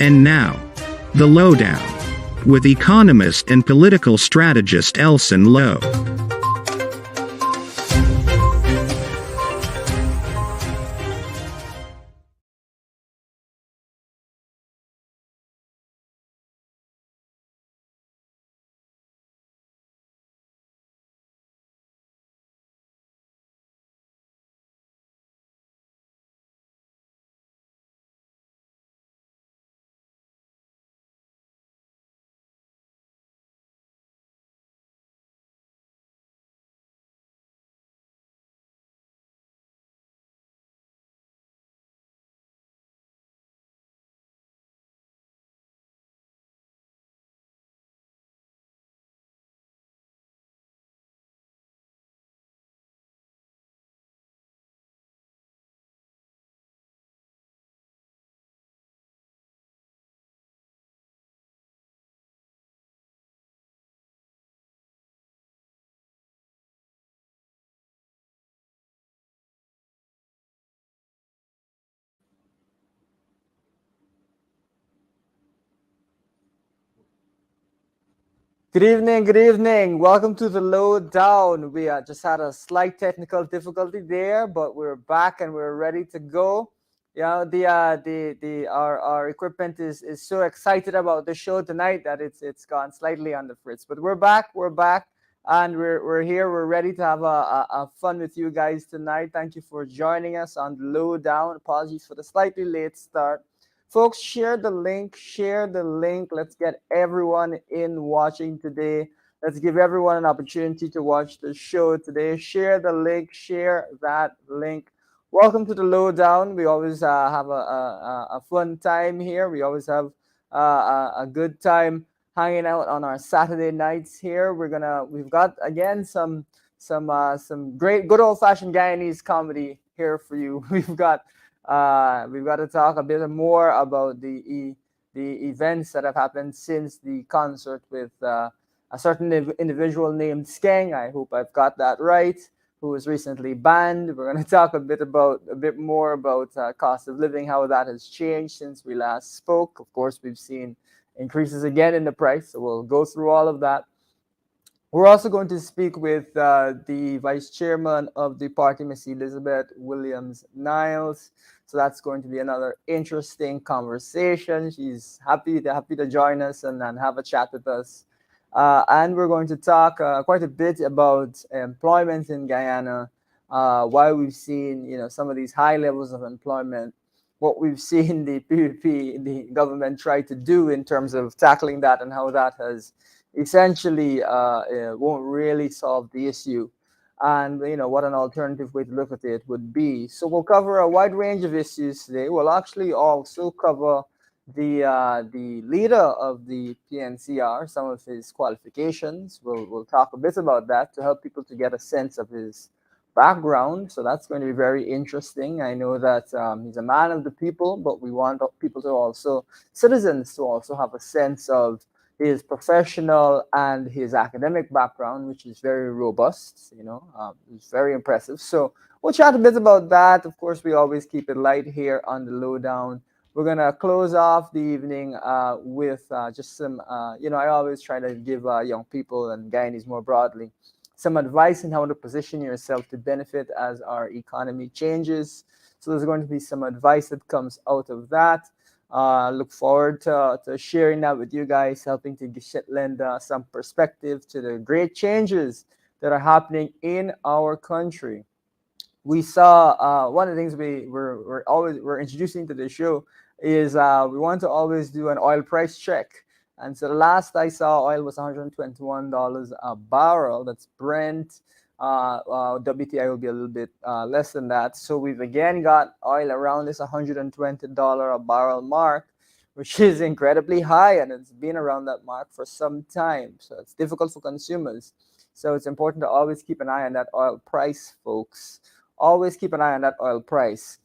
And now, the Lowdown, with economist and political strategist Elson Low. Good evening, good evening. Welcome to the Lowdown. We just had a slight technical difficulty there, but we're back and we're ready to go. Our equipment is so excited about the show tonight that it's gone slightly on the fritz. But we're back, and we're here. We're ready to have a fun with you guys tonight. Thank you for joining us on the Lowdown. Apologies for the slightly late start. Folks, share the link. Share the link. Let's get everyone in watching today. Let's give everyone an opportunity to watch the show today. Share the link. Share that link. Welcome to the Lowdown. We always have a fun time here. We always have a good time hanging out on our Saturday nights here. We've got again some great good old fashioned Guyanese comedy here for you. We've got to talk a bit more about the events that have happened since the concert with a certain individual named Skeng. I hope I've got that right. Who was recently banned. We're going to talk a bit more about cost of living, how that has changed since we last spoke. Of course, we've seen increases again in the price, so we'll go through all of that. We're also going to speak with the vice chairman of the party, Miss Elizabeth Williams Niles. So that's going to be another interesting conversation. She's happy to join us and have a chat with us. And we're going to talk quite a bit about employment in Guyana, why we've seen some of these high levels of employment, what we've seen the PPP, the government try to do in terms of tackling that, and how that has essentially won't really solve the issue, and what an alternative way to look at it would be. So we'll cover a wide range of issues today. We'll actually also cover the leader of the PNCR, some of his qualifications. We'll talk a bit about that to help people to get a sense of his background. So that's going to be very interesting. I know that he's a man of the people, but we want people to also, citizens to also have a sense of his professional and his academic background, which is very robust. It's very impressive. So we'll chat a bit about that. Of course, we always keep it light here on the Lowdown. We're gonna close off the evening with just some, I always try to give young people and Guyanese more broadly some advice on how to position yourself to benefit as our economy changes. So there's going to be some advice that comes out of that. Look forward to sharing that with you guys, helping to lend some perspective to the great changes that are happening in our country. We saw one of the things we're introducing to the show is we want to always do an oil price check. And so the last I saw, oil was $121 a barrel. That's Brent. WTI will be a little bit less than that. So we've again got oil around this $120 a barrel mark, which is incredibly high, and it's been around that mark for some time. So it's difficult for consumers. So it's important to always keep an eye on that oil price, folks. Always keep an eye on that oil price.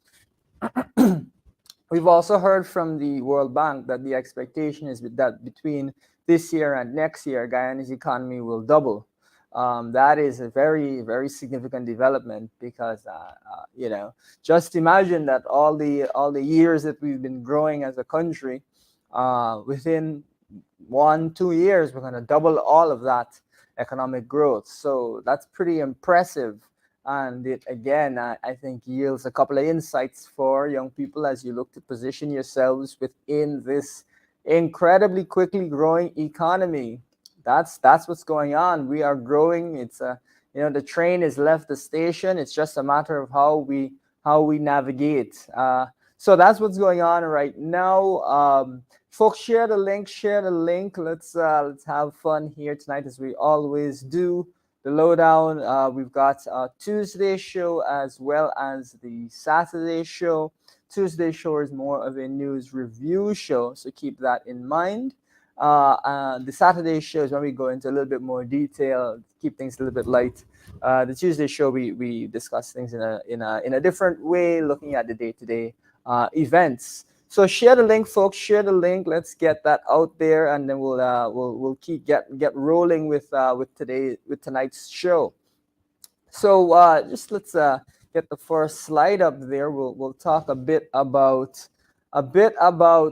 We've also heard from the World Bank that the expectation is that between this year and next year, Guyana's economy will double. That is a very, very significant development because, just imagine that all the years that we've been growing as a country, within 1, 2 years, we're going to double all of that economic growth. So that's pretty impressive. And it again, I think, yields a couple of insights for young people as you look to position yourselves within this incredibly quickly growing economy. That's what's going on. We are growing. It's a the train has left the station. It's just a matter of how we navigate. So that's what's going on right now. Folks, share the link. Share the link. Let's have fun here tonight as we always do. The Lowdown. We've got Tuesday show as well as the Saturday show. Tuesday show is more of a news review show, so keep that in mind. The Saturday show is when we go into a little bit more detail, keep things a little bit light. The Tuesday show we discuss things in a different way, looking at the day-to-day events. So share the link, folks. Share the link. Let's get that out there, and then we'll keep get rolling with tonight's show. So just let's get the first slide up there. We'll talk a bit about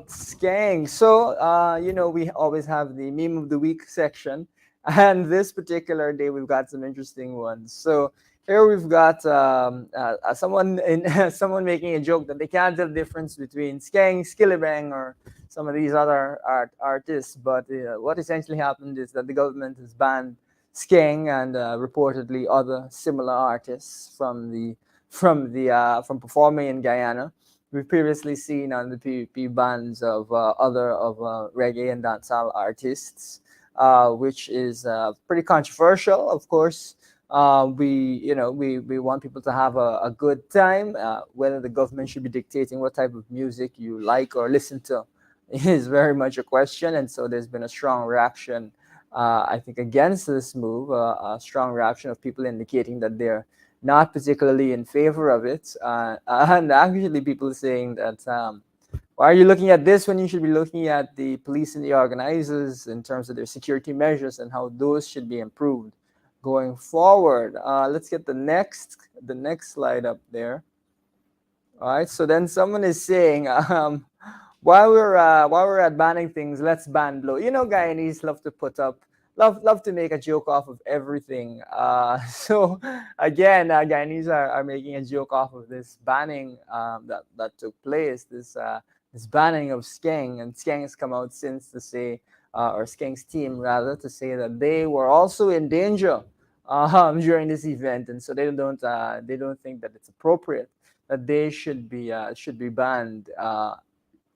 Skang. So we always have the meme of the week section, and this particular day we've got some interesting ones. So here we've got someone someone making a joke that they can't tell the difference between Skang, Skillibang, or some of these other artists. But what essentially happened is that the government has banned Skang and reportedly other similar artists from performing in Guyana. We've previously seen on the PvP bans of reggae and dancehall artists, which is pretty controversial. Of course, we want people to have a good time. Whether the government should be dictating what type of music you like or listen to is very much a question, and so there's been a strong reaction, I think, against this move. A strong reaction of people indicating that they're not particularly in favor of it, and actually people saying that why are you looking at this when you should be looking at the police and the organizers in terms of their security measures and how those should be improved going forward. Let's get the next slide up there. All right, so then someone is saying, while we're at banning things, let's ban blow. Guyanese love to love to make a joke off of everything. So again, Guyanese are making a joke off of this banning that took place. This banning of Skeng, and Skeng has come out since to say, or Skeng's team rather, to say that they were also in danger during this event, and so they don't think that it's appropriate that they should be banned.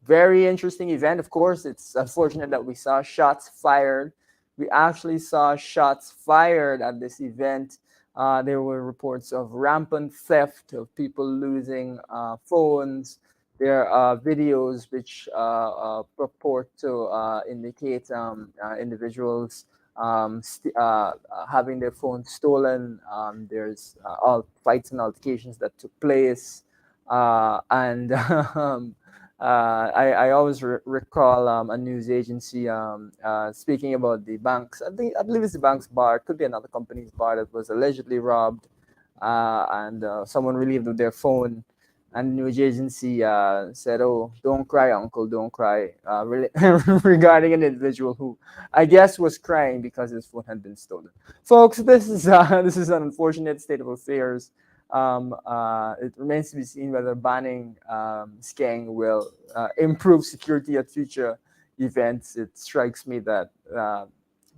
Very interesting event. Of course, it's unfortunate that we saw shots fired. We actually saw shots fired at this event. There were reports of rampant theft, of people losing phones. There are videos which purport to indicate individuals having their phones stolen. There's all fights and altercations that took place. And I always recall a news agency speaking about the banks. I believe it's the bank's bar. It could be another company's bar that was allegedly robbed, and someone relieved their phone. And the news agency said, "Oh, don't cry, uncle, don't cry," regarding an individual who, I guess, was crying because his phone had been stolen. Folks, this is an unfortunate state of affairs. It remains to be seen whether banning Skeng will improve security at future events. It strikes me that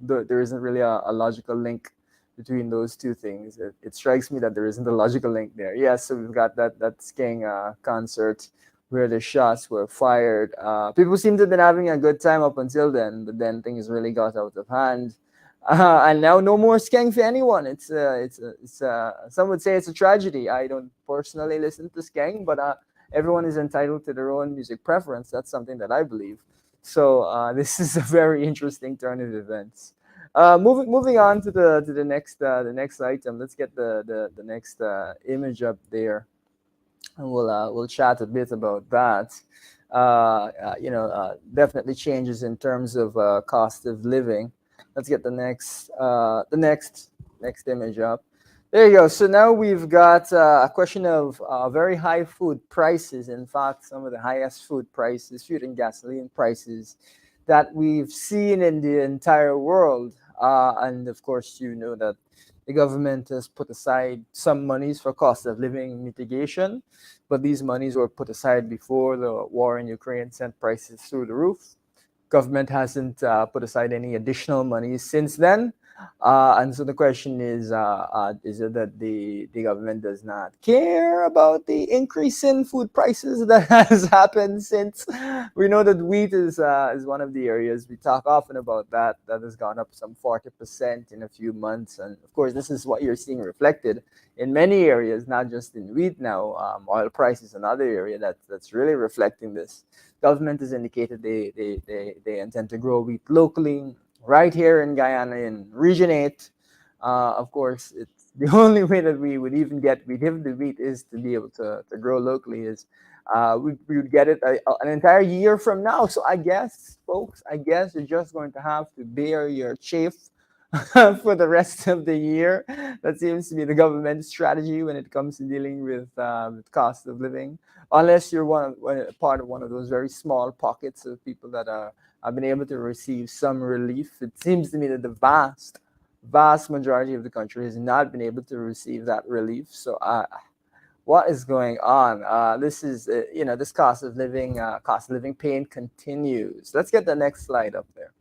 there isn't really a logical link between those two things. It strikes me that there isn't a logical link there. Yes, so we've got that Skeng concert where the shots were fired. People seem to have been having a good time up until then, but then things really got out of hand. And now no more Skeng for anyone. It's some would say it's a tragedy. I don't personally listen to Skeng, but everyone is entitled to their own music preference. That's something that I believe. So this is a very interesting turn of events. Moving on to the next item. Let's get the next image up there, and we'll chat a bit about that. Definitely changes in terms of cost of living. Let's get the next image up. There you go. So now we've got a question of very high food prices. In fact, some of the highest food prices, food and gasoline prices that we've seen in the entire world. And of course, you know that the government has put aside some monies for cost of living mitigation, but these monies were put aside before the war in Ukraine sent prices through the roof. Government hasn't put aside any additional money since then. And so the question is it that the government does not care about the increase in food prices that has happened since? We know that wheat is one of the areas we talk often about that has gone up some 40% in a few months. And of course, this is what you're seeing reflected in many areas, not just in wheat now. Oil price is another area that's really reflecting this. Government has indicated they intend to grow wheat locally right here in Guyana in Region 8. Of course, it's the only way that we would even get the wheat is to be able to grow locally is we would get it an entire year from now. So I guess, folks, you're just going to have to bear your chafe for the rest of the year. That seems to be the government's strategy when it comes to dealing with cost of living. Unless you're part of one of those very small pockets of people that have been able to receive some relief. It seems to me that the vast majority of the country has not been able to receive that relief. So what is going on? This is this cost of living pain continues. Let's get the next slide up there.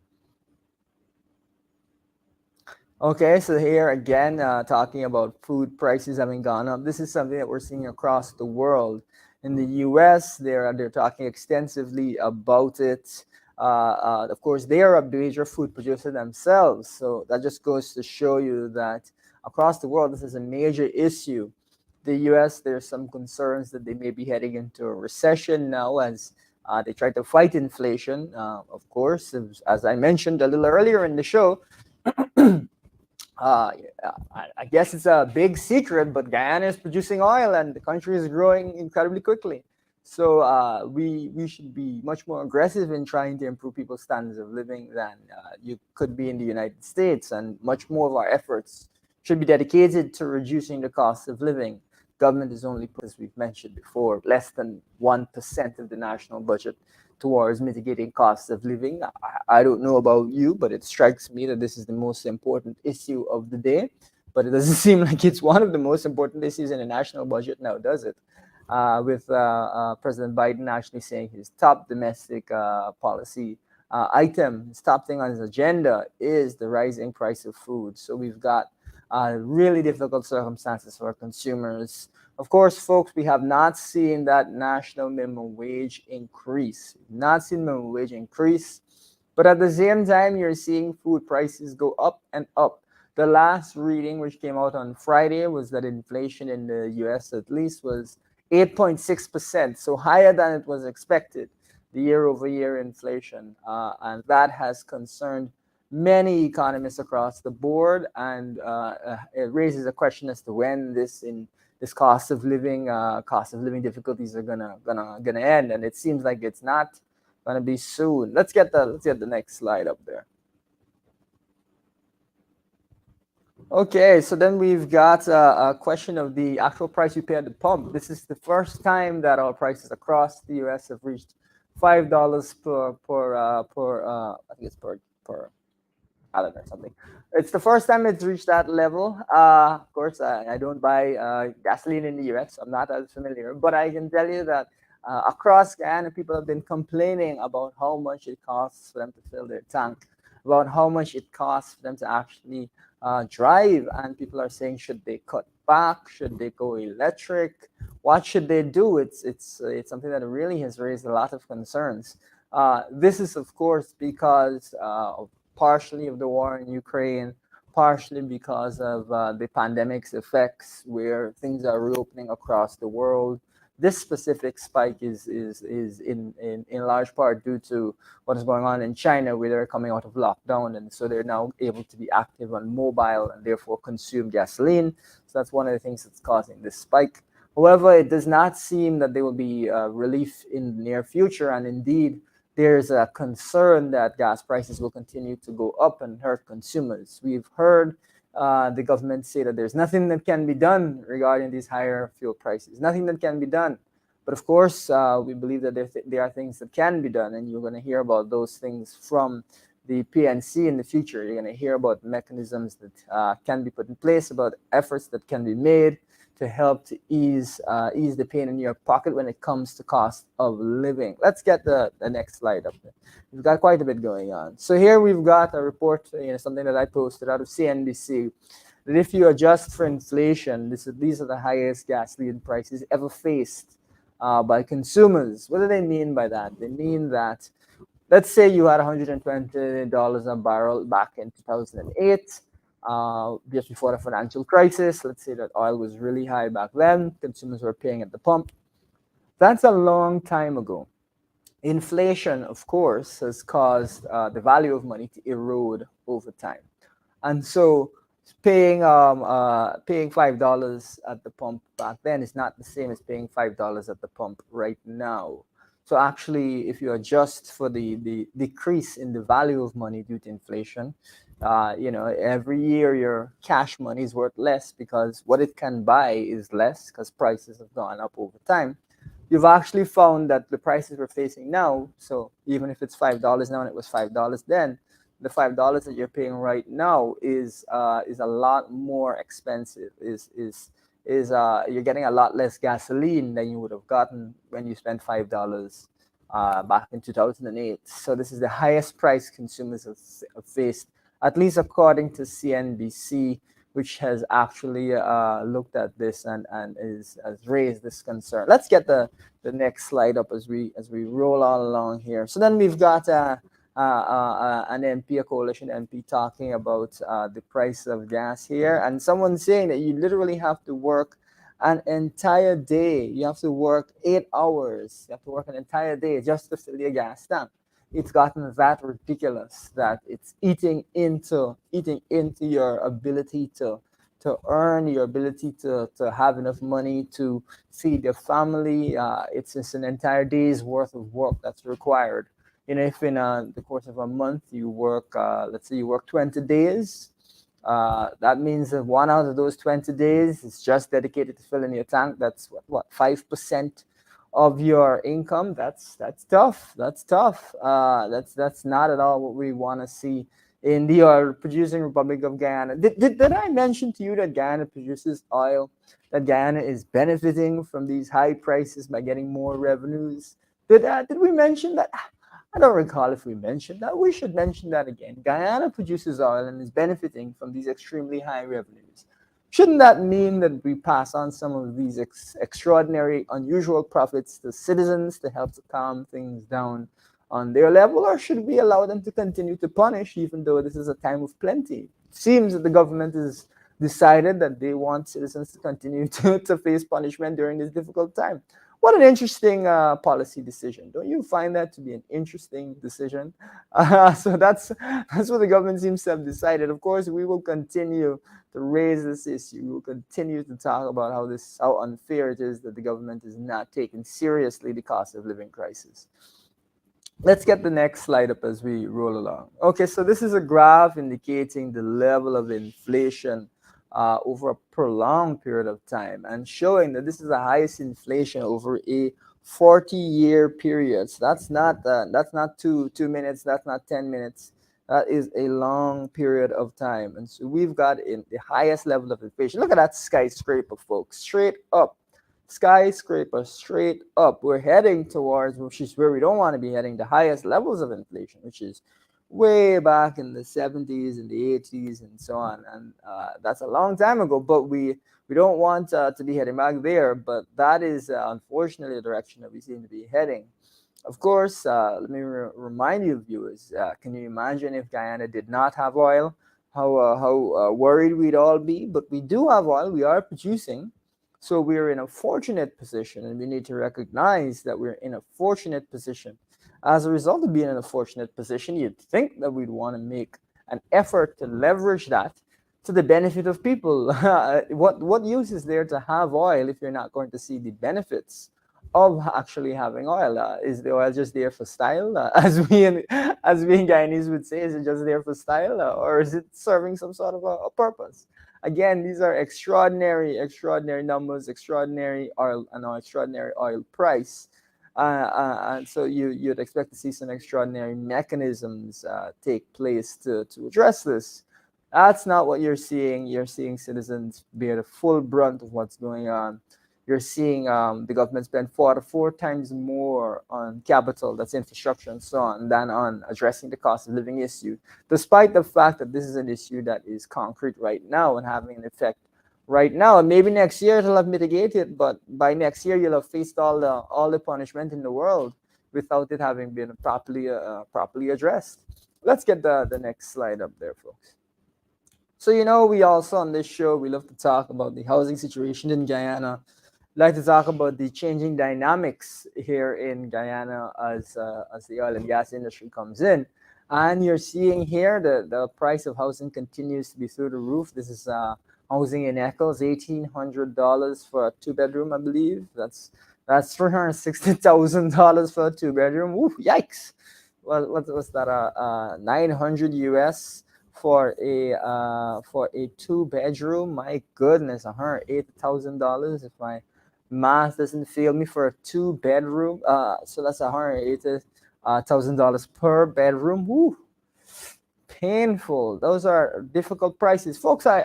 Okay, so here again, talking about food prices having gone up. This is something that we're seeing across the world. In the U.S., they're talking extensively about it. Of course, they are a major food producer themselves, so that just goes to show you that across the world, this is a major issue. The U.S., there's some concerns that they may be heading into a recession now as they try to fight inflation. Of course, as I mentioned a little earlier in the show. Uh, I guess it's a big secret, but Guyana is producing oil and the country is growing incredibly quickly. So we should be much more aggressive in trying to improve people's standards of living than you could be in the United States. And much more of our efforts should be dedicated to reducing the cost of living. Government is only put, as we've mentioned before, less than 1% of the national budget towards mitigating costs of living. I don't know about you, but it strikes me that this is the most important issue of the day. But it doesn't seem like it's one of the most important issues in the national budget now, does it? With President Biden actually saying his top domestic policy item, his top thing on his agenda is the rising price of food. So we've got really difficult circumstances for consumers. Of course, folks, we have not seen that national minimum wage increase. Not seen minimum wage increase, but at the same time, you're seeing food prices go up and up. The last reading, which came out on Friday, was that inflation in the U.S. at least was 8.6%, so higher than it was expected, the year-over-year inflation, and that has concerned many economists across the board, and it raises a question as to when this cost of living difficulties are gonna end, and it seems like it's not gonna be soon. Let's get the next slide up there. Okay, so then we've got a question of the actual price you pay at the pump. This is the first time that our prices across the U.S. have reached $5 per I think it's per I don't know, something. It's the first time it's reached that level. Of course, I don't buy gasoline in the U.S., so I'm not as familiar. But I can tell you that across Guyana, people have been complaining about how much it costs for them to fill their tank, about how much it costs for them to actually drive. And people are saying, should they cut back? Should they go electric? What should they do? It's something that really has raised a lot of concerns. This is, of course, because of partially of the war in Ukraine, partially because of the pandemic's effects, where things are reopening across the world. this specific spike is in large part due to what is going on in China, where they're coming out of lockdown, and so they're now able to be active on mobile and therefore consume gasoline. So that's one of the things that's causing this spike. However, it does not seem that there will be relief in the near future, and indeed, there's a concern that gas prices will continue to go up and hurt consumers. We've heard the government say that there's nothing that can be done regarding these higher fuel prices, nothing that can be done. But of course, we believe that there are things that can be done, and you're going to hear about those things from the PNC in the future. You're going to hear about mechanisms that can be put in place, about efforts that can be made to help to ease the pain in your pocket when it comes to cost of living. Let's get the next slide up there. We've got quite a bit going on. So here we've got a report, something that I posted out of CNBC, that if you adjust for inflation, these are the highest gasoline prices ever faced by consumers. What do they mean by that? They mean that, let's say you had $120 a barrel back in 2008, just before the financial crisis. Let's say that oil was really high back then, consumers were paying at the pump. That's a long time ago. Inflation, of course, has caused the value of money to erode over time. And so paying $5 at the pump back then is not the same as paying $5 at the pump right now. So actually, if you adjust for the decrease in the value of money due to inflation, every year your cash money is worth less because what it can buy is less because prices have gone up over time. You've actually found that the prices we're facing now, so even if it's $5 now and it was $5 then, the $5 that you're paying right now is a lot more expensive. You're getting a lot less gasoline than you would have gotten when you spent $5 back in 2008. So this is the highest price consumers have faced, at least according to CNBC, which has actually looked at this and has raised this concern. Let's get the next slide up as we roll all along here. So then we've got an MP, a coalition MP, talking about the price of gas here, and someone saying that you literally have to work an entire day. You have to work 8 hours. You have to work an entire day just to fill your gas tank. It's gotten that ridiculous that it's eating into your ability to earn, your ability to have enough money to feed your family. It's just an entire day's worth of work that's required. If in the course of a month you work, let's say you work 20 days, that means that 1 out of those 20 days is just dedicated to filling your tank. That's what 5% of your income. That's tough. That's tough. That's not at all what we want to see in the oil producing Republic of Guyana. Did I mention to you that Guyana produces oil? That Guyana is benefiting from these high prices by getting more revenues? Did we mention that? I don't recall if we mentioned that. We should mention that again. Guyana produces oil and is benefiting from these extremely high revenues. Shouldn't that mean that we pass on some of these extraordinary, unusual profits to citizens to help to calm things down on their level, or should we allow them to continue to punish even though this is a time of plenty? It seems that the government has decided that they want citizens to continue to face punishment during this difficult time. What an interesting policy decision. Don't you find that to be an interesting decision? So that's what the government seems to have decided. Of course, we will continue to raise this issue. We will continue to talk about how unfair it is that the government is not taking seriously the cost of living crisis. Let's get the next slide up as we roll along. Okay, so this is a graph indicating the level of inflation over a prolonged period of time, and showing that this is the highest inflation over a 40-year period. So that's not 2 minutes, that's not 10 minutes. That is a long period of time. And so we've got in the highest level of inflation. Look at that skyscraper, folks, straight up. Skyscraper straight up. We're heading towards, which is where we don't want to be heading, the highest levels of inflation, which is way back in the 70s and the 80s and so on. And that's a long time ago, but we don't want to be heading back there. But that is unfortunately the direction that we seem to be heading. Of course, let me remind you, viewers, can you imagine if Guyana did not have oil? How worried we'd all be? But we do have oil. We are producing. So we're in a fortunate position, and we need to recognize that we're in a fortunate position. As a result of being in a fortunate position, you'd think that we'd want to make an effort to leverage that to the benefit of people. What use is there to have oil if you're not going to see the benefits of actually having oil? Is the oil just there for style, as we in Guyanese would say? Is it just there for style, or is it serving some sort of a purpose? Again, these are extraordinary numbers, extraordinary oil, and extraordinary oil price. And so you'd expect to see some extraordinary mechanisms take place to address this. That's not what you're seeing. You're seeing citizens bear the full brunt of what's going on. You're seeing the government spend 4 times more on capital, that's infrastructure and so on, than on addressing the cost of living issue, despite the fact that this is an issue that is concrete right now and having an effect right now. And maybe next year it'll have mitigated, but by next year you'll have faced all the punishment in the world without it having been properly addressed. Let's get the next slide up there, folks. So, we also on this show, we love to talk about the housing situation in Guyana. Like to talk about the changing dynamics here in Guyana as the oil and gas industry comes in. And you're seeing here the price of housing continues to be through the roof. This is housing in Eccles, $1,800 for a 2-bedroom, I believe. That's $360,000 for a 2-bedroom. Ooh, yikes! What's that? 900 US for a 2-bedroom. My goodness, $180,000 if my math doesn't fail me, for a 2-bedroom. So that's $180,000 per bedroom. Woo, painful. Those are difficult prices, folks. I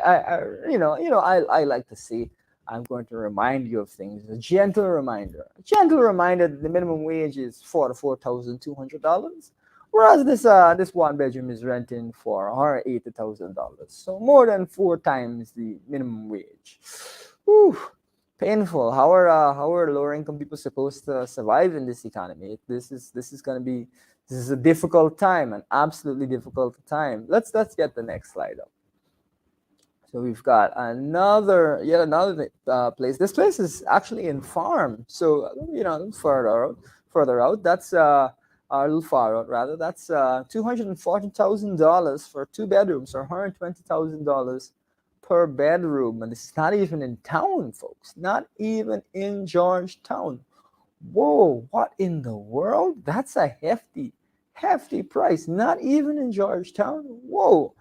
like to say, I'm going to remind you of things. A gentle reminder that the minimum wage is $44,200, whereas this 1-bedroom is renting for $180,000. So more than 4 times the minimum wage. Whew. Painful. How are lower income people supposed to survive in this economy? This is a difficult time, an absolutely difficult time. Let's get the next slide up. So we've got yet another place. This place is actually in farm. So further out. That's a little far out rather. That's $240,000 for 2 bedrooms, or $120,000 per bedroom, and this is not even in town, folks. Not even in Georgetown. Whoa, what in the world? That's a hefty price. Not even in Georgetown. Whoa,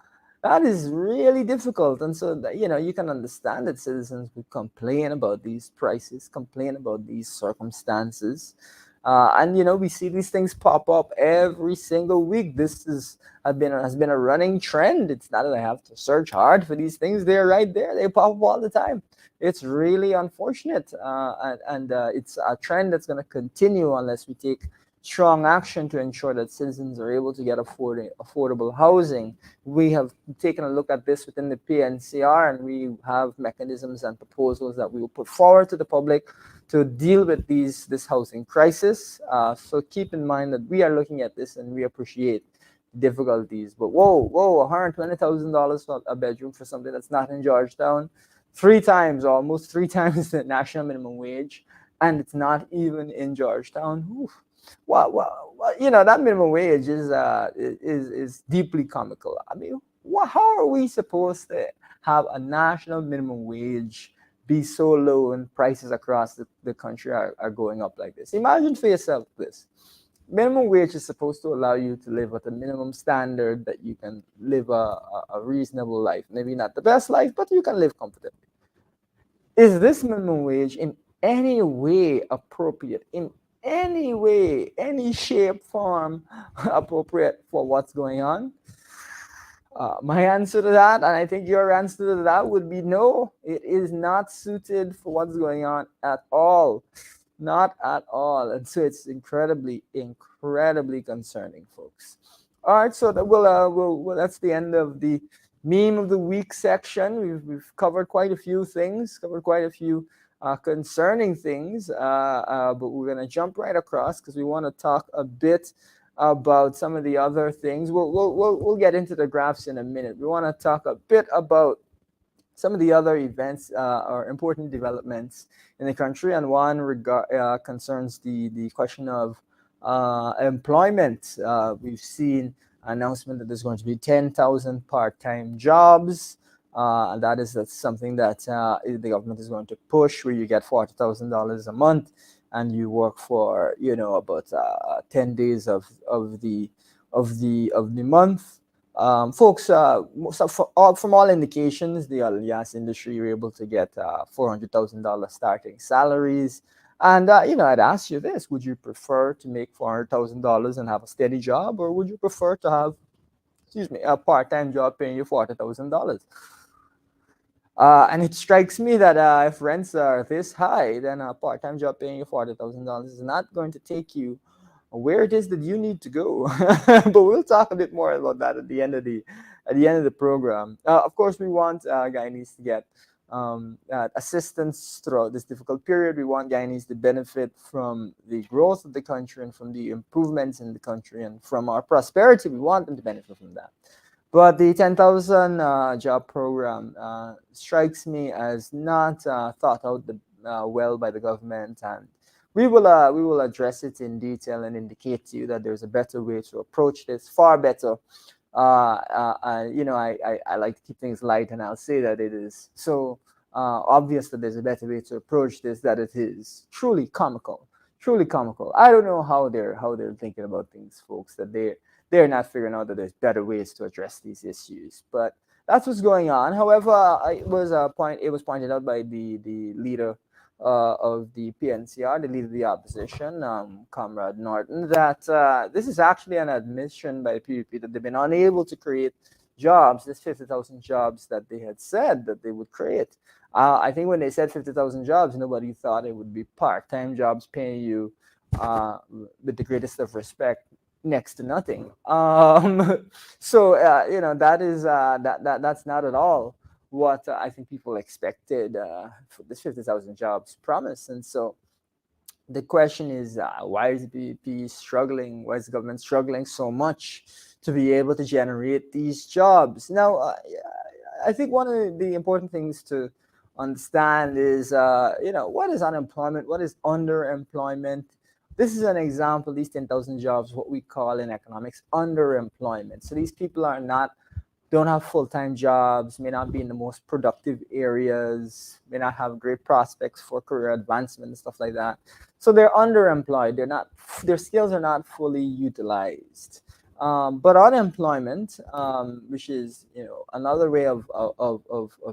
that is really difficult. And so you can understand that citizens would complain about these prices, complain about these circumstances. And we see these things pop up every single week. This has been a running trend. It's not that I have to search hard for these things. They're right there. They pop up all the time. It's really unfortunate, and it's a trend that's going to continue unless we take strong action to ensure that citizens are able to get affordable housing. We have taken a look at this within the PNCR, and we have mechanisms and proposals that we will put forward to the public to deal with this housing crisis. So keep in mind that we are looking at this and we appreciate difficulties. But whoa, $120,000 for a bedroom for something that's not in Georgetown, almost three times the national minimum wage, and it's not even in Georgetown. Oof. Well, that minimum wage is deeply comical. I mean, how are we supposed to have a national minimum wage be so low and prices across the country are going up like this? Imagine for yourself this. Minimum wage is supposed to allow you to live at a minimum standard that you can live a reasonable life. Maybe not the best life, but you can live comfortably. Is this minimum wage in any way appropriate, in any way, any shape, form appropriate for what's going on? My answer to that, and I think your answer to that, would be no. It is not suited for what's going on at all. Not at all. And so it's incredibly concerning, folks. All right, so that's the end of the meme of the week section. We've covered quite a few things, concerning things, but we're going to jump right across because we want to talk a bit about some of the other things. We'll get into the graphs in a minute. We want to talk a bit about some of the other events or important developments in the country, and one concerns the question of employment. We've seen an announcement that there's going to be 10,000 part-time jobs. And that's something that the government is going to push, where you get $40,000 a month, and you work for about 10 days of the month. Folks, from all indications, the oil and gas industry were able to get $400,000 starting salaries. And I'd ask you this: would you prefer to make $400,000 and have a steady job, or would you prefer to have, excuse me, a part-time job paying you $40,000? And it strikes me that if rents are this high, then a part-time job paying you $40,000 is not going to take you where it is that you need to go. But we'll talk a bit more about that at the end of the program. Of course, we want Guyanese to get assistance throughout this difficult period. We want Guyanese to benefit from the growth of the country and from the improvements in the country and from our prosperity. We want them to benefit from that. But the 10,000 job program strikes me as not thought out well by the government, and we will address it in detail and indicate to you that there's a better way to approach this, far better. I like to keep things light, and I'll say that it is so obvious that there's a better way to approach this, that it is truly comical, truly comical. I don't know how they're thinking about things, folks. That they're not figuring out that there's better ways to address these issues. But that's what's going on. However, it was pointed out by the leader of the PNCR, the leader of the opposition, Comrade Norton, that this is actually an admission by the PUP that they've been unable to create jobs, this 50,000 jobs that they had said that they would create. I think when they said 50,000 jobs, nobody thought it would be part-time jobs paying you, with the greatest of respect, next to nothing. So that's not at all what I think people expected for this 50,000 jobs promise. And so the question is, why is the PPP struggling? Why is the government struggling so much to be able to generate these jobs? Now, I think one of the important things to understand is, what is unemployment? What is underemployment? This is an example, these 10,000 jobs, what we call in economics underemployment. So these people don't have full-time jobs, may not be in the most productive areas, may not have great prospects for career advancement and stuff like that. So they're underemployed. Their skills are not fully utilized. But unemployment, which is another way of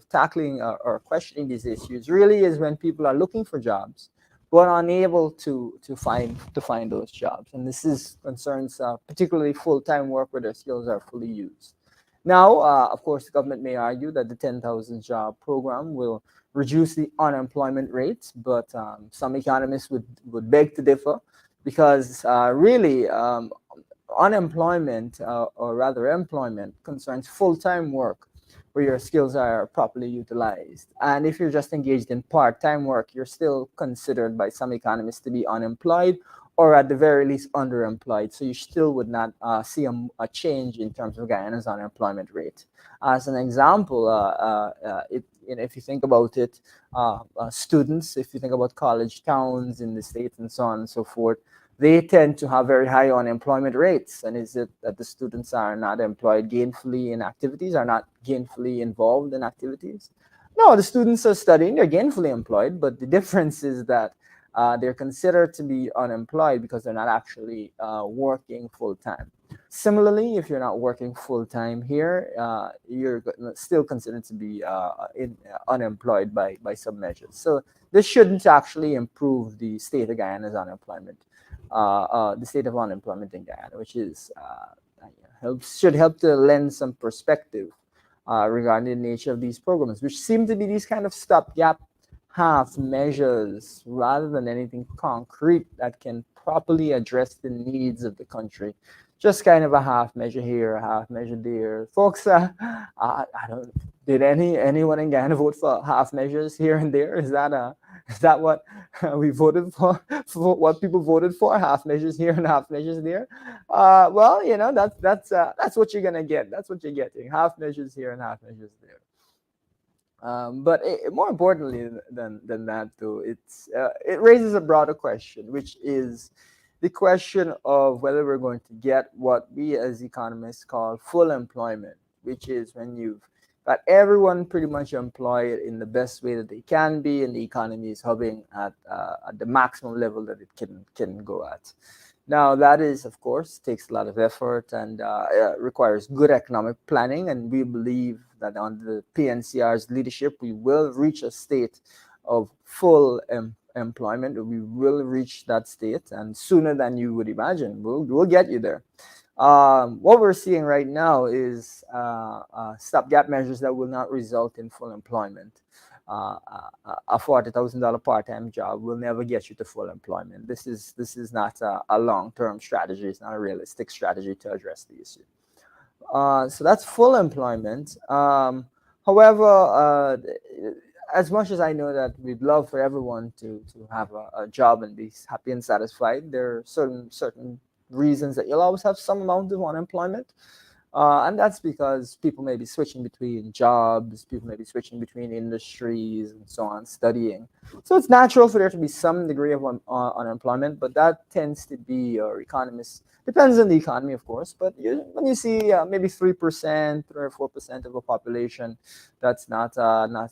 tackling or questioning these issues, really is when people are looking for jobs but unable to find those jobs. And this concerns particularly full-time work where their skills are fully used. Now, of course, the government may argue that the 10,000 job program will reduce the unemployment rate, but some economists would beg to differ, because really unemployment, or rather employment, concerns full-time work where your skills are properly utilized. And if you're just engaged in part-time work, you're still considered by some economists to be unemployed, or at the very least underemployed. So you still would not see a change in terms of Guyana's unemployment rate. As an example, if you think about it, students, if you think about college towns in the States and so on and so forth, they tend to have very high unemployment rates. And is it that the students are not employed gainfully in activities, are not gainfully involved in activities? No, the students are studying, they're gainfully employed, but the difference is that they're considered to be unemployed because they're not actually working full-time. Similarly, if you're not working full-time here, you're still considered to be unemployed by some measures. So this shouldn't actually improve the state of Guyana's unemployment, the state of unemployment in Guyana, which is should help to lend some perspective regarding the nature of these programs, which seem to be these kind of stopgap half measures rather than anything concrete that can properly address the needs of the country. Just kind of a half measure here, a half measure there. Folks, I don't. Did anyone in Guyana vote for half measures here and there? Is that what we voted for? For what people voted for? Half measures here and half measures there. Well, that's what you're gonna get. That's what you're getting. Half measures here and half measures there. More importantly than that, though, it raises a broader question, which is the question of whether we're going to get what we as economists call full employment, which is when you've got everyone pretty much employed in the best way that they can be, and the economy is hovering at the maximum level that it can go at. Now, that is, of course, takes a lot of effort and requires good economic planning. And we believe that under the PNCR's leadership, we will reach a state of full employment. We will reach that state, and sooner than you would imagine. We'll get you there. What we're seeing right now is stopgap measures that will not result in full employment. A $40,000 part-time job will never get you to full employment. This is not a long-term strategy. It's not a realistic strategy to address the issue. So that's full employment. However, as much as I know that we'd love for everyone to have a job and be happy and satisfied, there are certain reasons that you'll always have some amount of unemployment. And that's because people may be switching between jobs, people may be switching between industries and so on, studying. So it's natural for there to be some degree of unemployment, but that tends to be, or economists, depends on the economy, of course, but when you see maybe 3%, 3 or 4% of a population that's not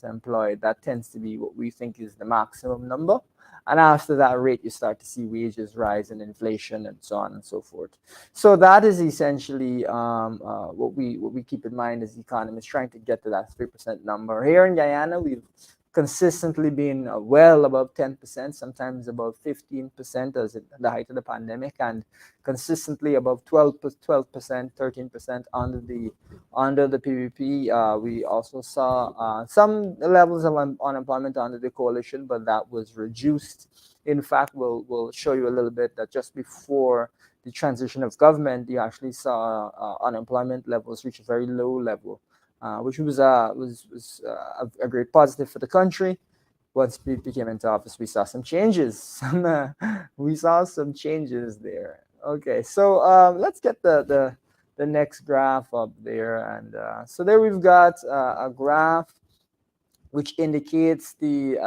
employed, that tends to be what we think is the maximum number. And after that rate, you start to see wages rise and inflation and so on and so forth. So that is essentially what we keep in mind as economists, trying to get to that 3% number. Here in Guyana, we've consistently been well above 10%, sometimes above 15% as at the height of the pandemic, and consistently above 12%, 13% under the PVP. We also saw some levels of unemployment under the coalition, but that was reduced. In fact, we'll show you a little bit that just before the transition of government, you actually saw unemployment levels reach a very low level. Which was a great positive for the country. Once we came into office, we saw some changes. We saw some changes there. Okay, so let's get the next graph up there, and so there we've got a graph which indicates the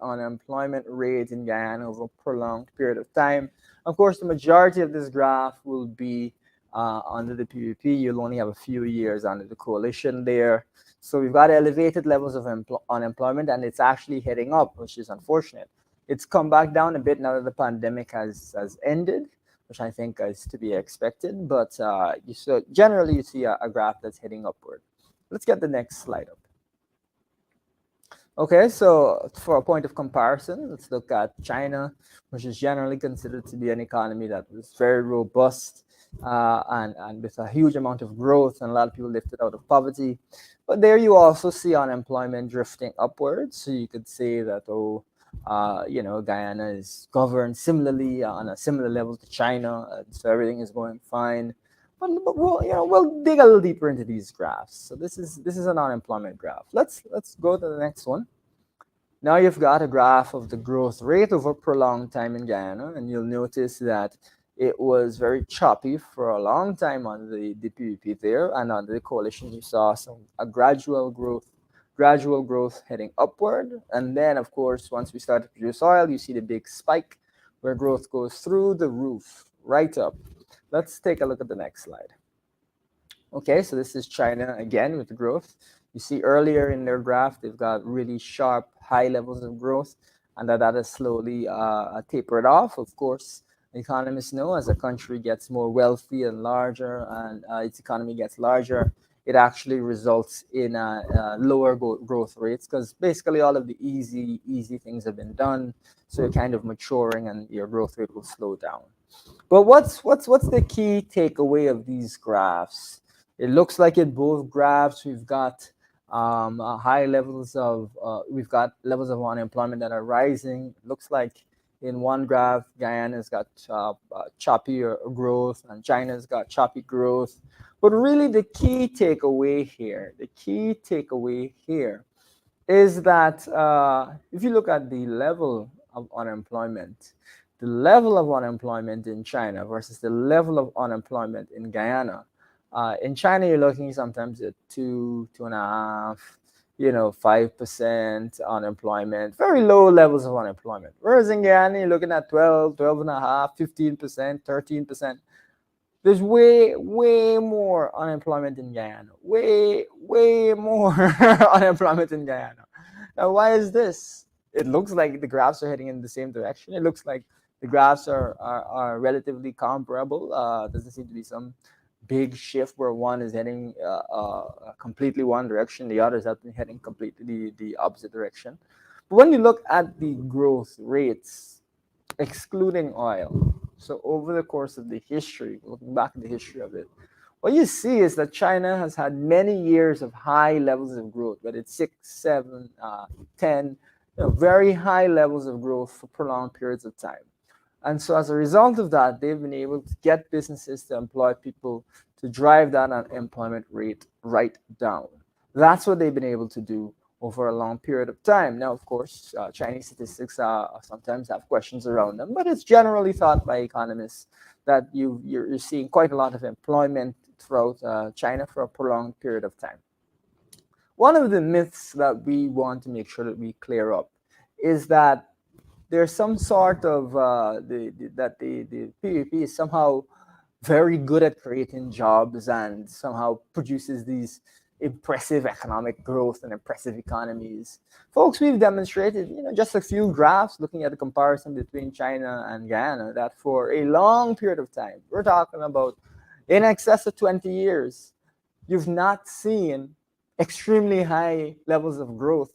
unemployment rate in Guyana over a prolonged period of time. Of course, the majority of this graph will be under the PVP. You'll only have a few years under the coalition there. So we've got elevated levels of unemployment, and it's actually heading up, which is unfortunate. It's come back down a bit now that the pandemic has ended, which I think is to be expected. But generally, you see a graph that's heading upward. Let's get the next slide up. Okay, so for a point of comparison, let's look at China, which is generally considered to be an economy that was very robust, and with a huge amount of growth, and a lot of people lifted out of poverty. But there you also see unemployment drifting upwards. So you could say that, Guyana is governed similarly on a similar level to China, so everything is going fine. But we'll dig a little deeper into these graphs. So this is an unemployment graph. Let's go to the next one. Now you've got a graph of the growth rate over a prolonged time in Guyana, and you'll notice that it was very choppy for a long time on the PVP there, and under the coalition you saw a gradual growth heading upward. And then, of course, once we start to produce oil, you see the big spike where growth goes through the roof, right up. Let's take a look at the next slide. Okay, so this is China again with the growth. You see earlier in their graph, they've got really sharp, high levels of growth, and that has slowly tapered off. Of course, economists know as a country gets more wealthy and larger, and its economy gets larger, it actually results in lower growth rates, because basically all of the easy things have been done. So you're kind of maturing, and your growth rate will slow down. But what's the key takeaway of these graphs? It looks like in both graphs we've got high levels of unemployment that are rising. It looks like in one graph, Guyana's got choppier growth, and China's got choppy growth. But really, the key takeaway here is that if you look at the level of unemployment in China versus the level of unemployment in Guyana. In China, you're looking sometimes at 2.5. 5% unemployment, very low levels of unemployment. Whereas in Guyana, you're looking at 12, 12 and a half, 15%, 13%. There's way more unemployment in Guyana. Way more unemployment in Guyana. Now, why is this? It looks like the graphs are heading in the same direction. It looks like the graphs are relatively comparable. Doesn't seem to be some big shift where one is heading completely one direction, the others have been heading completely the opposite direction. But when you look at the growth rates, excluding oil, so over the course of the history, looking back at the history of it, what you see is that China has had many years of high levels of growth, whether it's 6, 7, 10, very high levels of growth for prolonged periods of time. And so as a result of that, they've been able to get businesses to employ people to drive that unemployment rate right down. That's what they've been able to do over a long period of time. Now, of course, Chinese statistics sometimes have questions around them, but it's generally thought by economists that you're seeing quite a lot of employment throughout China for a prolonged period of time. One of the myths that we want to make sure that we clear up is that there's some sort of the PVP is somehow very good at creating jobs and somehow produces these impressive economic growth and impressive economies. Folks, we've demonstrated, just a few graphs looking at the comparison between China and Guyana, that for a long period of time, we're talking about in excess of 20 years, you've not seen extremely high levels of growth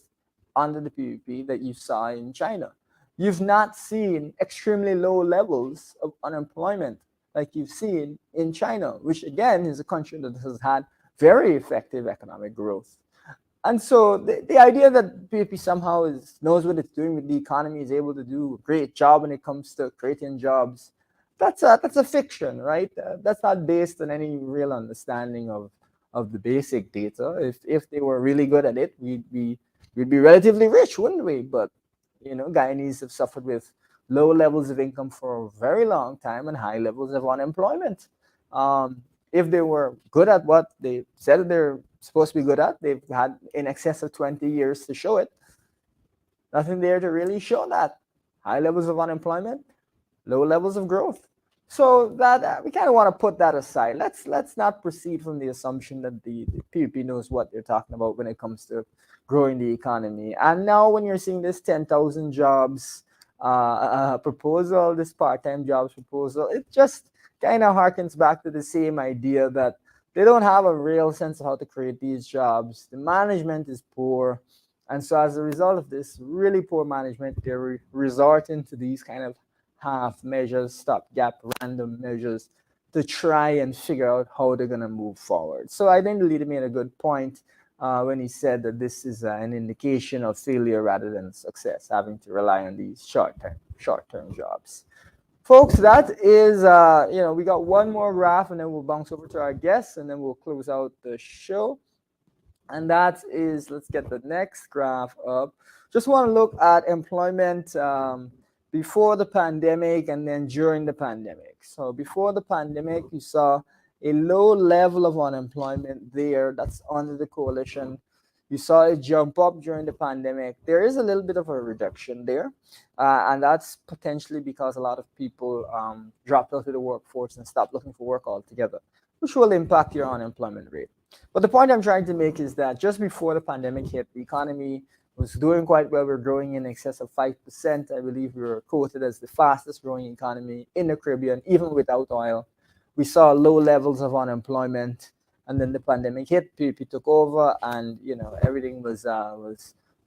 under the PVP that you saw in China. You've not seen extremely low levels of unemployment like you've seen in China, which again is a country that has had very effective economic growth. And so the idea that PVP somehow knows what it's doing with the economy, is able to do a great job when it comes to creating jobs, that's a fiction, right? That's not based on any real understanding of the basic data. If they were really good at it, we'd be relatively rich, wouldn't we? But Guyanese have suffered with low levels of income for a very long time and high levels of unemployment. If they were good at what they said they're supposed to be good at, they've had in excess of 20 years to show it. Nothing there to really show that. High levels of unemployment, low levels of growth. So that we kind of want to put that aside. Let's not proceed from the assumption that the PVP knows what they're talking about when it comes to growing the economy. And now when you're seeing this 10,000 jobs proposal, this part-time jobs proposal, it just kind of harkens back to the same idea that they don't have a real sense of how to create these jobs. The management is poor. And so as a result of this really poor management, they're resorting to these kind of half measures, stopgap, random measures to try and figure out how they're going to move forward. So I think the leader made a good point when he said that this is an indication of failure rather than success, having to rely on these short-term jobs. Folks, that is, we got one more graph and then we'll bounce over to our guests and then we'll close out the show. And that is, let's get the next graph up. Just want to look at employment before the pandemic and then during the pandemic. So before the pandemic, you saw a low level of unemployment there. That's under the coalition. You saw it jump up during the pandemic. There is a little bit of a reduction there. And that's potentially because a lot of people dropped out of the workforce and stopped looking for work altogether, which will impact your unemployment rate. But the point I'm trying to make is that just before the pandemic hit, the economy was doing quite well. We're growing in excess of 5%. I believe we were quoted as the fastest growing economy in the Caribbean, even without oil. We saw low levels of unemployment, and then the pandemic hit. PVP took over, and everything was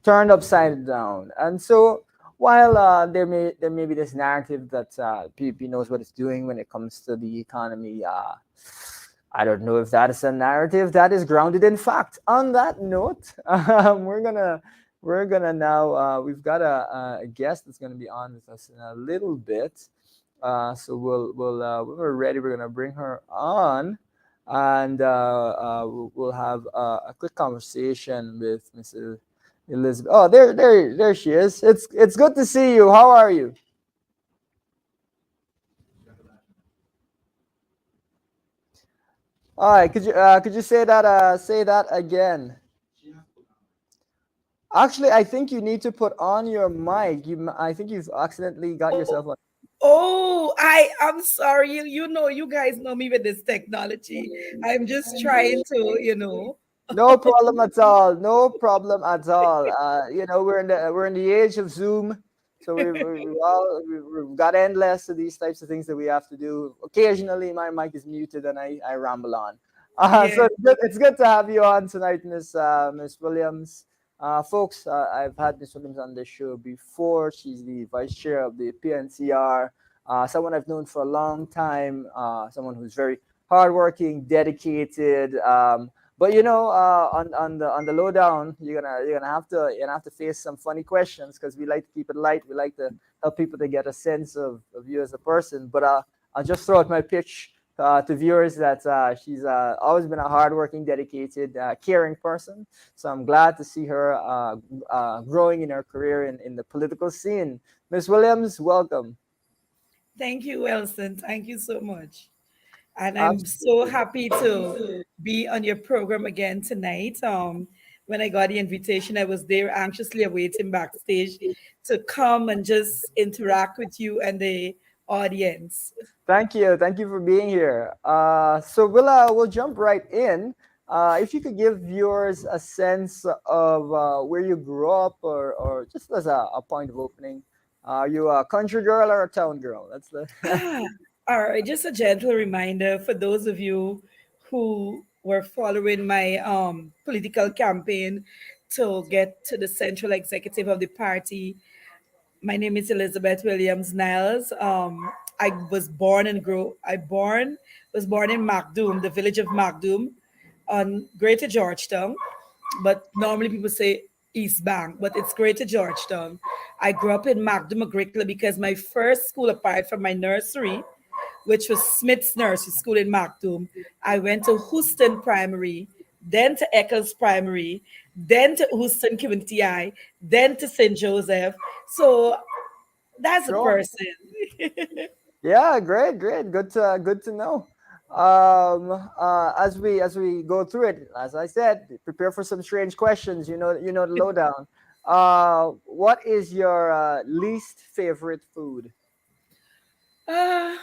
turned upside down. And so, while there may be this narrative that PVP knows what it's doing when it comes to the economy, I don't know if that is a narrative that is grounded in fact. On that note, we're gonna now we've got a guest that's gonna be on with us in a little bit. So when we're ready, we're gonna bring her on, and we'll have a quick conversation with Mrs. Elizabeth. Oh, there she is. It's good to see you. How are you? All right. Could you say that again? Actually, I think you need to put on your mic. I think you've accidentally got Oh, yourself on. I'm sorry. You know, you guys know me with this technology. I'm just trying to, No problem at all. No problem at all. We're in the age of Zoom, so we've got endless of these types of things that we have to do. Occasionally, my mic is muted and I ramble on. Yeah. So it's good to have you on tonight, Miss Williams. Folks, I've had Miss Williams on this show before. She's the vice chair of the PNCR. Someone I've known for a long time. Someone who's very hardworking, dedicated. But on the lowdown, you're gonna have to face some funny questions because we like to keep it light. We like to help people to get a sense of you as a person. But I'll just throw out my pitch to viewers that she's always been a hardworking, dedicated, caring person. So I'm glad to see her growing in her career in the political scene. Miss Williams, welcome. Thank you, Elson. Thank you so much. And I'm so Absolutely. happy to be on your program again tonight. When I got the invitation, I was there anxiously awaiting backstage to come and just interact with you and the audience. Thank you. Thank you for being here. So we'll jump right in. If you could give viewers a sense of where you grew up, or just as a point of opening, are you a country girl or a town girl? That's the Ah, all right, just a gentle reminder for those of you who were following my political campaign to get to the central executive of the party. My name is Elizabeth Williams Niles. I was born and grew. I born was born in Macdoom, the village of Macdoom, on Greater Georgetown, but normally people say East Bank, but it's Greater Georgetown. I grew up in Macdoom, Agricola, because my first school, apart from my nursery, which was Smith's Nursery School in Macdoom, I went to Houston Primary, then to Eccles Primary, then to Houston Community I, then to St. Joseph. So that's a sure. person. Yeah, great, great. Good to know. As we go through it, as I said, prepare for some strange questions. You know the lowdown. What is your least favorite food? Ah,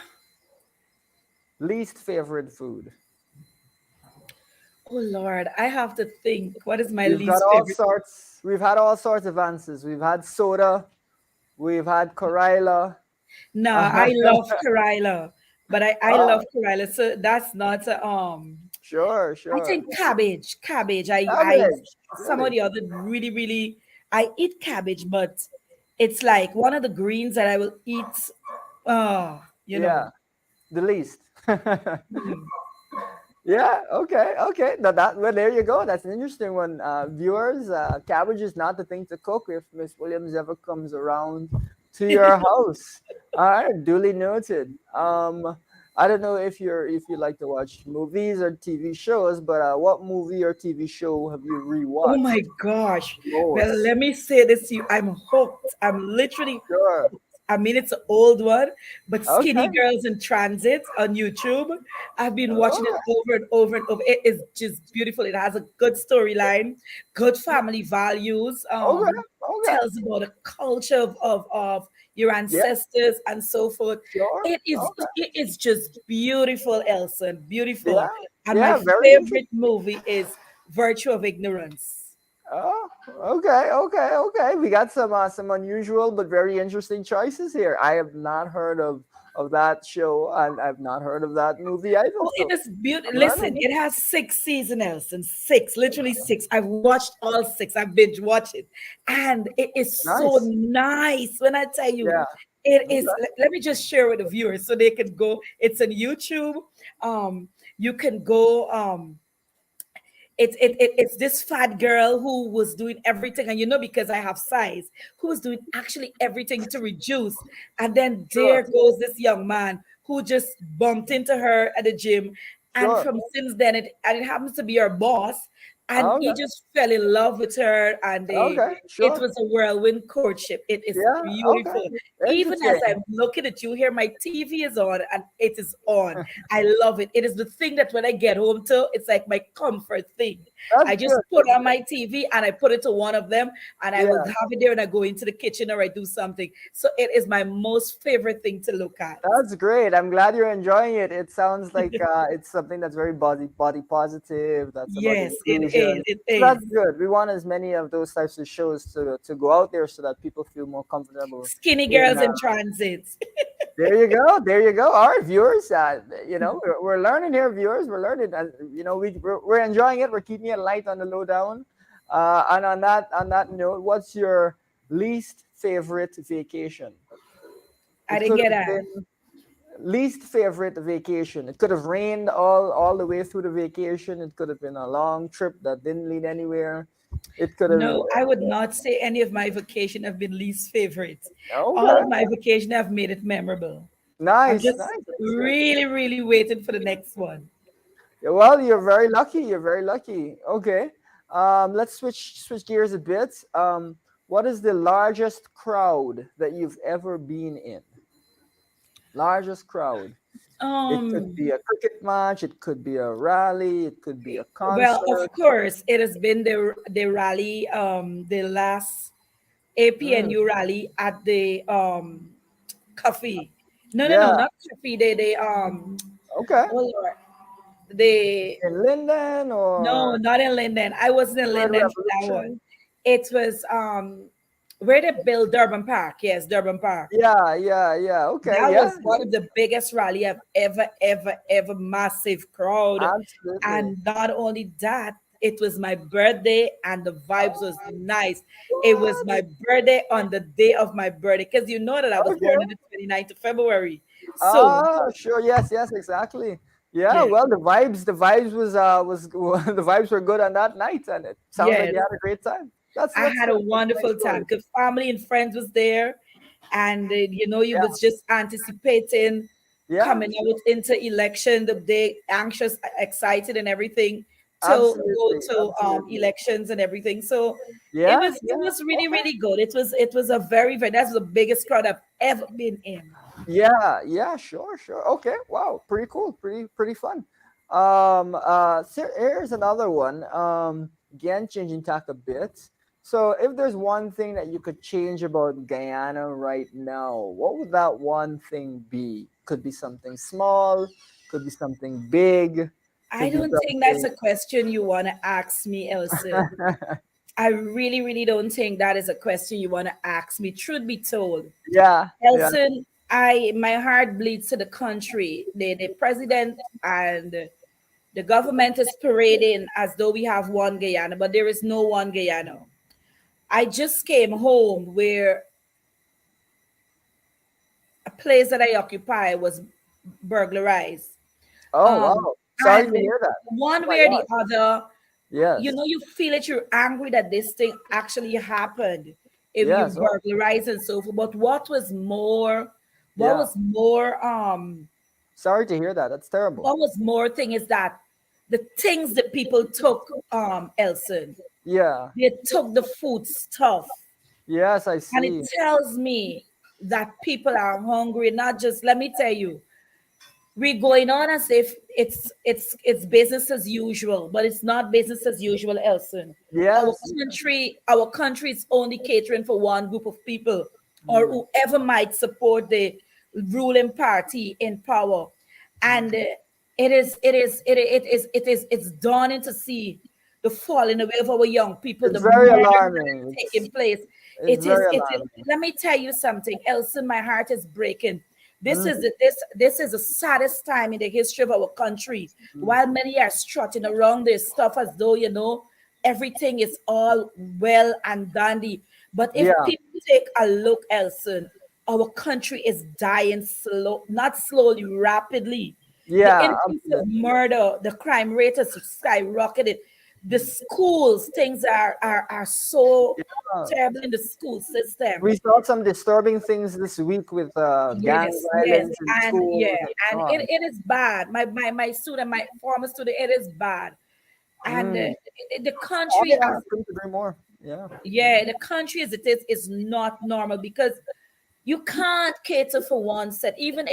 Least favorite food. oh Lord, I have to think. What is my We've got least all favorite? sorts. We've had all sorts of answers. We've had soda. We've had Corilla. Nah, I love Karila, but I love Oh, Karila. So that's not sure, I sure. think cabbage. Cabbage. I Cabbage. some of Really? the other really, really I eat cabbage, but it's like one of the greens that I will eat uh, you Yeah, know. the least. Mm. Yeah. Okay. Okay. Well, there you go. That's an interesting one. Viewers, cabbage is not the thing to cook if Miss Williams ever comes around to your house. All right. Duly noted. I don't know if you like to watch movies or TV shows, but what movie or TV show have you Oh my rewatched gosh. Well, most? let me say this to you. I'm hooked. I'm literally Sure. hooked. I mean, it's an old one, but Skinny Okay. Girls in Transit on YouTube. I've been watching it All over and over and over. It is just beautiful. It has a good storyline, good family values. right. Okay. Okay. Tells about the culture of your Yeah. ancestors and so forth. Sure. It is Okay. it is just beautiful, Elson. Yeah. Beautiful. And my Yeah. Very interesting. favorite movie is Virtue of Ignorance. Oh, okay, okay, okay. We got some unusual but very interesting choices here. I have not heard of that show, and I've not heard of that movie either. Oh, it So is beautiful. I'm Listen, learning. it has six seasons, Elson. Six, literally six. I've watched all six. I've binge watched it. And it is so Nice. nice. When I tell you, Yeah. it is, Okay. let me just share with the viewers so they can go. It's on YouTube. You can go it's this fat girl who was doing everything, and because I have size, who was doing actually everything to reduce, and then there Sure. goes this young man who just bumped into her at the gym, and Sure. from since then it happens to be her boss, and he Okay. just fell in love with her, and Okay. it Sure. was a whirlwind courtship. It is Yeah. Okay. beautiful. Even as Interesting. I'm looking at you here, my TV is on and it is on. I love it. It is the thing that when I get home to, it's like my comfort thing. I That's just good. put on my TV and I put it to one of them, and I will Yeah. have it there and I go into the kitchen or I do something. So it is my most favorite thing to look at. That's great. I'm glad you're enjoying it. It sounds like it's something that's very body positive. That's about Yes, it is. inclusion. It So is. that's good. We want as many of those types of shows to go out there so that people feel more comfortable. Skinny In girls in transit. there you go. There you go. All right, viewers. We're learning here, viewers. We're learning, and we're enjoying it. We're keeping it light on the lowdown. And on that note, what's your least favorite vacation? I It didn't could get have that. been least favorite vacation. It could have rained all the way through the vacation. It could have been a long trip that didn't lead anywhere. It could have. No, I would not say any of my vacation have been least favorites. All Okay. of my vacation have made it memorable. I'm Nice, just nice. That's good. really, really waiting for the next one. Yeah, well, you're very lucky. You're very lucky. Okay. Let's switch gears a bit. What is the largest crowd that you've ever been in? Largest crowd. It could Um, be a cricket match. It could be a rally. It could be a well, of concert. course, it has been the rally, the last Mm, APNU rally at the coffee. No, no, no, yeah. not coffee. They Okay. oh Lord, the In Linden no, or not in Linden. I wasn't in Red Linden for that one. Revolution? It was where they built Durban Park. Yes, Durban Park. Yeah, yeah, yeah. Okay, That yeah, was one of the biggest rally I've ever massive crowd. absolutely. And not only that, it was my birthday and the vibes was nice. It was What? my birthday on the day of my birthday because you know that I was born on Okay. the 29th of February. So Ah, sure. Yes, yes, exactly. Yeah. yeah, Well, the vibes was the vibes were good on that night, and it sounds like yes, you had a great time. That's I that's had a good. That's a nice wonderful time story. because family and friends was there, and you Yeah, was just anticipating yeah. coming out into election the day, anxious, excited, and everything to go Absolutely, to absolutely. elections and everything. So Yeah, it yeah. was really Okay. really good. It was a very that's the biggest crowd I've ever been in. Yeah, yeah, sure, sure. Okay, wow, pretty cool, pretty fun. So here's another one. Again, changing tack a bit. So, if there's one thing that you could change about Guyana right now, what would that one thing be? Could be something small, could be something big, I could be don't think that's something. a question you want to ask me, Elson. I really, really don't think that is a question you want to ask me. Truth be told, Yeah, yeah. Elson, I my heart bleeds to the country. The president and the government is parading as though we have one Guyana, but there is no one Guyana. I just came home where a place that I occupy was burglarized. Oh, Um, wow. Sorry and to hear that. Oh one my way or the God. other, Yes. you feel that you're angry that this thing actually happened if you Yes. Oh, burglarize and so forth. But what yeah. was more Sorry to hear that. That's terrible. what was more thing is that the things that people took, Elson, Yeah. they took the food stuff, Yes, I and it see. tells me that people are hungry. Not just, let me tell you, we're going on as if it's business as usual, but it's not business as usual, Elson. Our Yes. our country is only catering for one group of people or Mm, whoever might support the ruling party in power. And it's dawning to see the falling away of our young people, it's the very murder that is alarming. taking place. It's very It is, alarming. let me tell you something, Elson, my heart is breaking. This is Mm, this is the saddest time in the history of our country. mm. While many are strutting around this stuff as though everything is all well and dandy. But if Yeah. people take a look, Elson, our country is dying slow, not slowly, rapidly. The Yeah. increase of Absolutely. murder, the crime rate has skyrocketed. The schools, things are so Yeah. terrible in the school system. We saw some disturbing things this week with gang Yes, yes, violence in and yeah, schools and so and on. it is bad. My student, my former student, it is bad. And the Oh country yeah, as couldn't agree more. Yeah. yeah, the country as it is not normal because you can't cater for one set. Even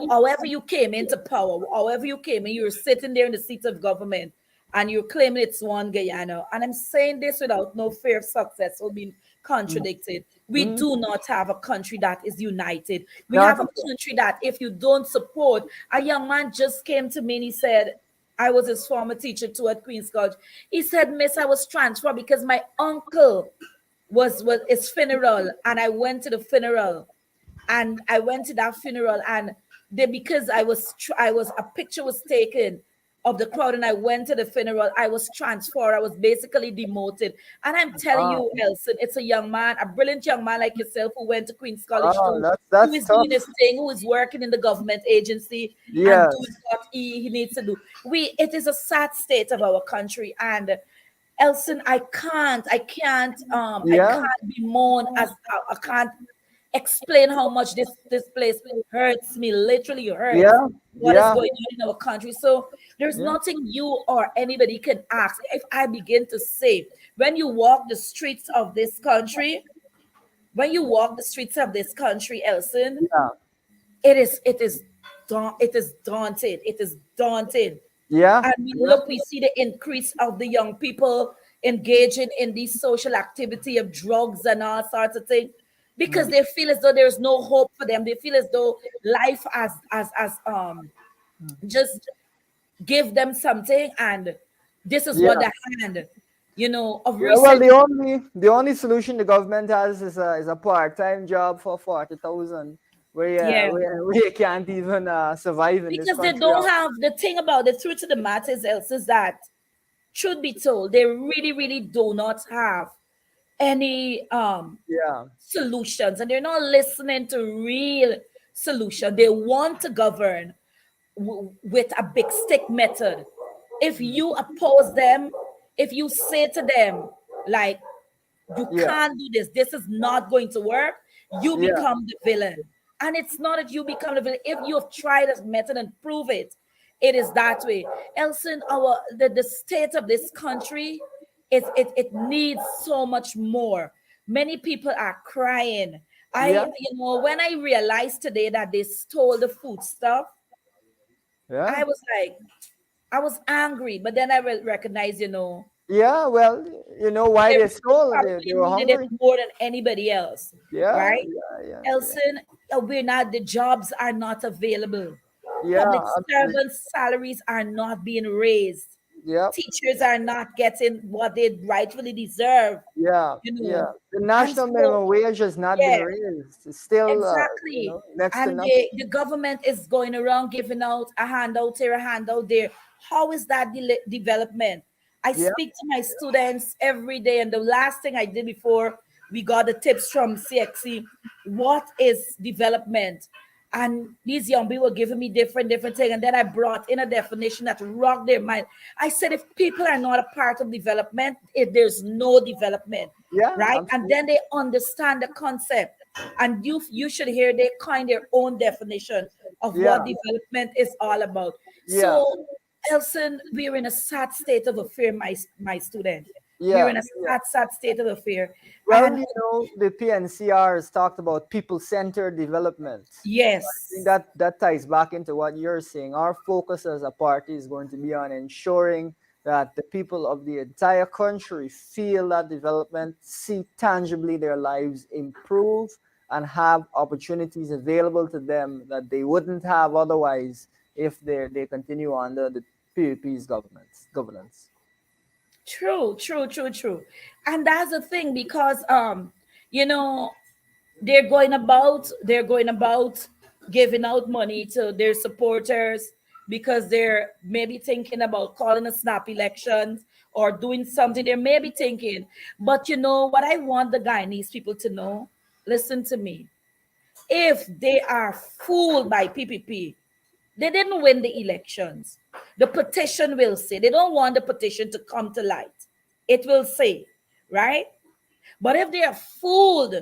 however you came into power, however you came and you're sitting there in the seat of government and you're claiming it's one Guyana. And I'm saying this without no fear of success or being contradicted. We Mm. do not have a country that is united. We Not have a at all. country that if you don't support, a young man just came to me and he said, I was his former teacher too at Queen's College. He said, Miss, I was transferred because my uncle was his funeral, and I went to the funeral, and I went to that funeral, and they because I was a picture was taken of the crowd, and I went to the funeral. I was transferred. I was basically demoted, and I'm telling Wow. you, Elson, it's a young man, a brilliant young man like yourself who went to Queen's College Wow, too, who that's is tough. doing his thing, who is working in the government agency and Yes. doing what he needs to do. It is a sad state of our country, and Elson, I Yeah. can't bemoan as I can't explain how much this place hurts me, literally hurts Yeah. what is Yeah. going on in our country. So there's Yeah. nothing you or anybody can ask. If I begin to say, when you walk the streets of this country, when you walk the streets of this country, Elson, Yeah. it is daunting. It is daunting. Yeah. And we see the increase of the young people engaging in this social activity of drugs and all sorts of things because they feel as though there's no hope for them. They feel as though life as just give them something, and this is what Yeah. the hand, of Yeah, well, recent. the only solution the government has is a part-time job for 40,000, Yeah, where you can't even survive in this because they country. don't have the thing about the truth of the matter is else is that truth be told, they really, really do not have any Yeah, solutions, and they're not listening to real solution. They want to govern with a big stick method. If you oppose them, if you say to them like you yeah, can't do this is not going to work, you yeah, become the villain. And it's not that you become the villain. If you have tried this method and prove it, it is that way. Elson, the state of this country it needs so much more. Many people are crying. yeah, When I realized today that they stole the food stuff, yeah. I was like, I was angry, but then I recognized, Yeah, well, you know why they they stole? probably They were needed it hungry. more than anybody else, Yeah, right? yeah, yeah, yeah, Elson, the jobs are not available. yeah, Public absolutely. servants' salaries are not being raised. Yep. Teachers are not getting what they rightfully deserve, Yeah, you yeah. know. The And national so, minimum wage has not been yeah, raised. It's still, exactly. next to And nothing. the government is going around giving out a handout here, a handout there. How is that development? I Yeah, speak to my students every day, and the last thing I did before we got the tips from CXC, what is development? And these young people were giving me different things. And then I brought in a definition that rocked their mind. I said, if people are not a part of development, if there's no development, yeah, right? And absolutely. then they understand the concept. And you should hear they kind their own definition of Yeah, what development is all about. yeah, So, Elson, we're in a sad state of affair, my student. We're yeah, in a yeah. sad state of affair. Well, And you know, the PNCR has talked about people-centered development. I think yes, that ties back into what you're saying. Our focus as a party is going to be on ensuring that the people of the entire country feel that development, see tangibly their lives improve, and have opportunities available to them that they wouldn't have otherwise if they continue under the PUP's governance. true. And that's the thing because you know, they're going about giving out money to their supporters because they're maybe thinking about calling a snap elections or doing something. They're maybe thinking, but you know what I want the Guyanese people to know? Listen to me. If they are fooled by PPP, they didn't win the elections. The petition will say, they don't want the petition to come to light. It will say, right? But if they are fooled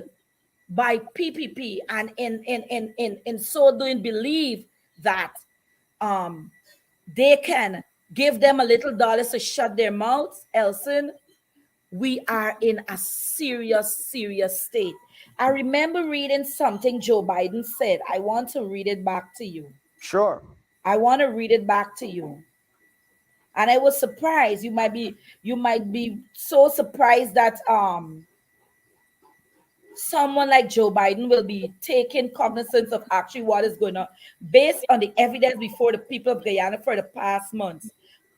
by PPP and in so doing believe that um, they can give them a little dollars to shut their mouths, Elson, we are in a serious, serious state. I remember reading something Joe Biden said. I want to read it back to you. Sure. I want to read it back to you. And I was surprised. You might be so surprised that someone like Joe Biden will be taking cognizance of actually what is going on based on the evidence before the people of Guyana for the past months.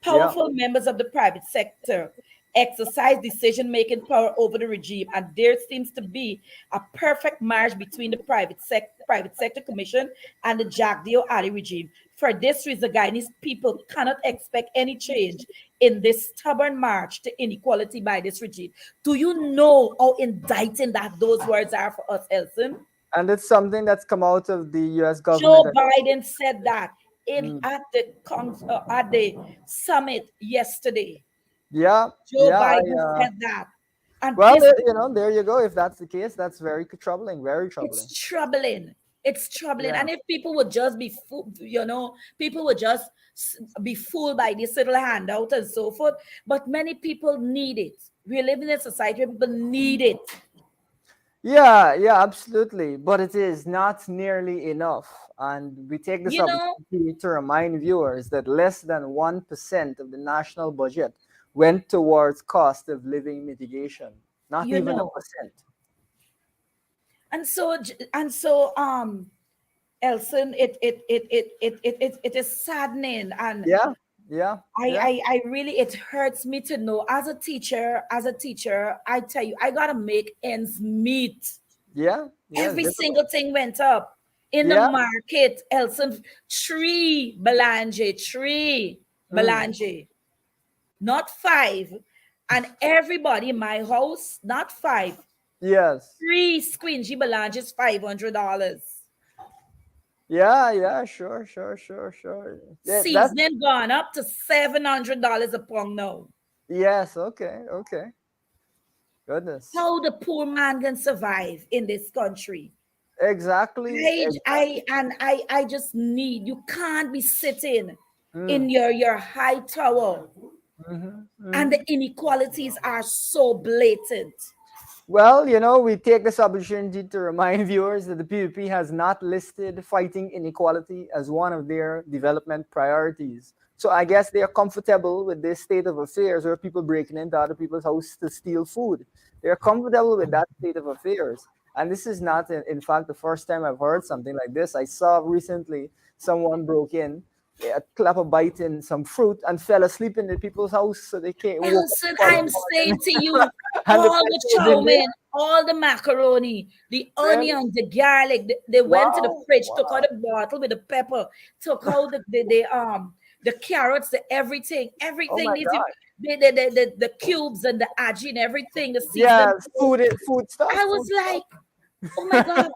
Yeah. Powerful members of the private sector exercise decision making power over the regime, and there seems to be a perfect marriage between the private sector commission and the Jagdeo Ali regime. For this reason, Guyanese people cannot expect any change in this stubborn march to inequality by this regime. Do you know how indicting that those words are for us, Elson? And it's something that's come out of the U.S. government. Joe Biden said that in Mm. at the summit yesterday. Yeah, Joe yeah. Biden said that, and Well, this there you go. If that's the case, that's very troubling. Very troubling. it's troubling. It's troubling. Yeah. And if people would just be, people would just be fooled by this little handout and so forth. But many people need it. We live in a society where people need it. Yeah, yeah, absolutely. But it is not nearly enough. And we take this You know, opportunity to remind viewers that less than 1% of the national budget went towards cost of living mitigation. Not you even a know. percent. And so, Elson, it is saddening, and Yeah, yeah, yeah, I really, it hurts me to know as a teacher, I tell you, I gotta make ends meet. yeah, yeah. It's Every difficult. single thing went up in the Yeah. market. Elson, three Mm. Belange, not five. And everybody in my house, not five, Yes. three squingy Belanges, $500. Yeah, yeah, sure, sure, sure, sure. Yeah, that's Seasoning gone up to $700 a pound now. yes, okay, okay. Goodness. How the poor man can survive in this country? Exactly, I just need, you can't be sitting mm, in your high tower, hmm and hmm. the inequalities are so blatant. Well, we take this opportunity to remind viewers that the PVP has not listed fighting inequality as one of their development priorities. So I guess they are comfortable with this state of affairs where people breaking into other people's house to steal food. They are comfortable with that state of affairs. And this is not, in fact, the first time I've heard something like this. I saw recently someone broke in, clap a bite in some fruit, and fell asleep in the people's house so they can't woke up Elson, the I'm following morning. saying to you, And the all the petrol was chow in there. mein, all the macaroni, the Really? onion, the garlic, they went to the Wow, fridge, took out wow. the bottle with the pepper, took out the carrots, Oh everything my needs God. the cubes and the aji and everything, the seasoning. Yes, food stuff, I was food like, stuff. oh my God. I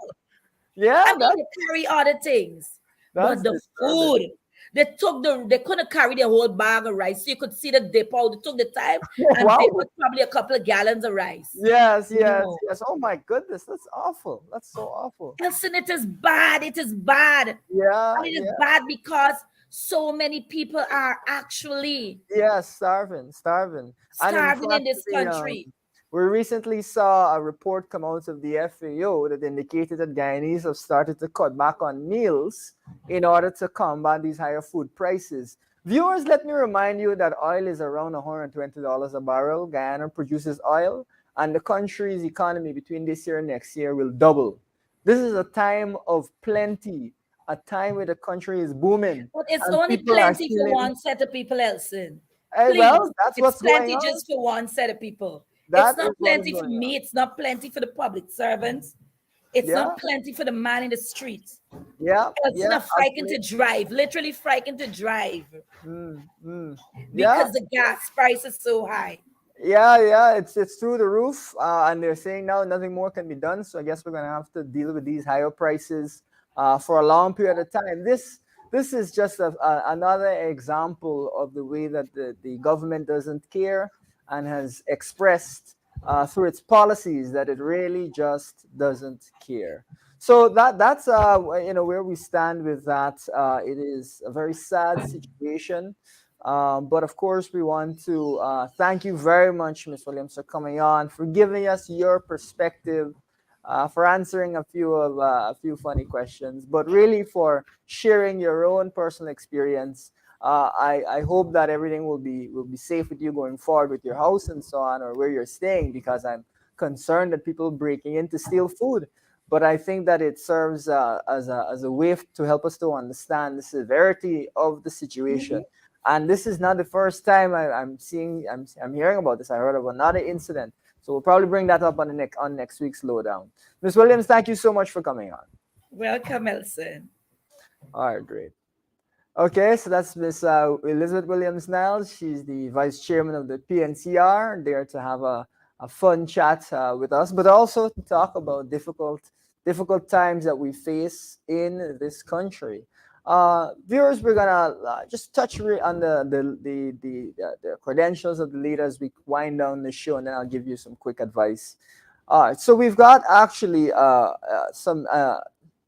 Yeah, mean, they carry other things, that's but the disturbing. food, they couldn't carry the whole bag of rice. So you could see the dip out. They took the time and dip Wow. out probably a couple of gallons of rice. Yes, yes, No. yes. Oh my goodness, that's awful. That's so awful. Listen, it is bad. It is bad. Yeah, And it is yeah. bad because so many people are actually Yes, starving, starving. And in starving in fact, this country. we recently saw a report come out of the FAO that indicated that Guyanese have started to cut back on meals in order to combat these higher food prices. Viewers, let me remind you that oil is around $120 a barrel. Guyana produces oil, and the country's economy between this year and next year will double. This is a time of plenty, a time where the country is booming, But it's and only people are plenty for stealing. one set of people, Elson. Well, Please. that's It's what's going plenty on. just for one set of people. It's That is not what is plenty for going on. me. It's not plenty for the public servants. It's Yeah, not plenty for the man in the street. yeah, Elson yeah, are frightened to absolutely. drive, literally frightened to drive Mm, mm. Yeah, because the gas price is so high. yeah, yeah. It's through the roof, and they're saying now nothing more can be done. So I guess we're gonna have to deal with these higher prices for a long period of time. This is just another example of the way that the government doesn't care and has expressed through its policies that it really just doesn't care. So that's where we stand with that. It is a very sad situation. But of course, we want to thank you very much, Miss Williams, for coming on, for giving us your perspective, for answering a few funny questions, but really for sharing your own personal experience. I hope that everything will be safe with you going forward with your house and so on, or where you're staying, because I'm concerned that people breaking in to steal food. But I think that it serves as a way to help us to understand the severity of the situation. And this is not the first time I'm hearing about this. I heard of another incident. So we'll probably bring that up on next week's Lowdown. Miss Williams, thank you so much for coming on. Welcome, Elson. All right, great. Okay, so that's Miss Elizabeth Williams Niles. She's the vice chairman of the PNCR, there to have a fun chat with us, but also to talk about difficult times that we face in this country. Viewers, we're gonna just touch on the credentials of the leaders. We wind down the show, and then I'll give you some quick advice. All right, so we've got actually some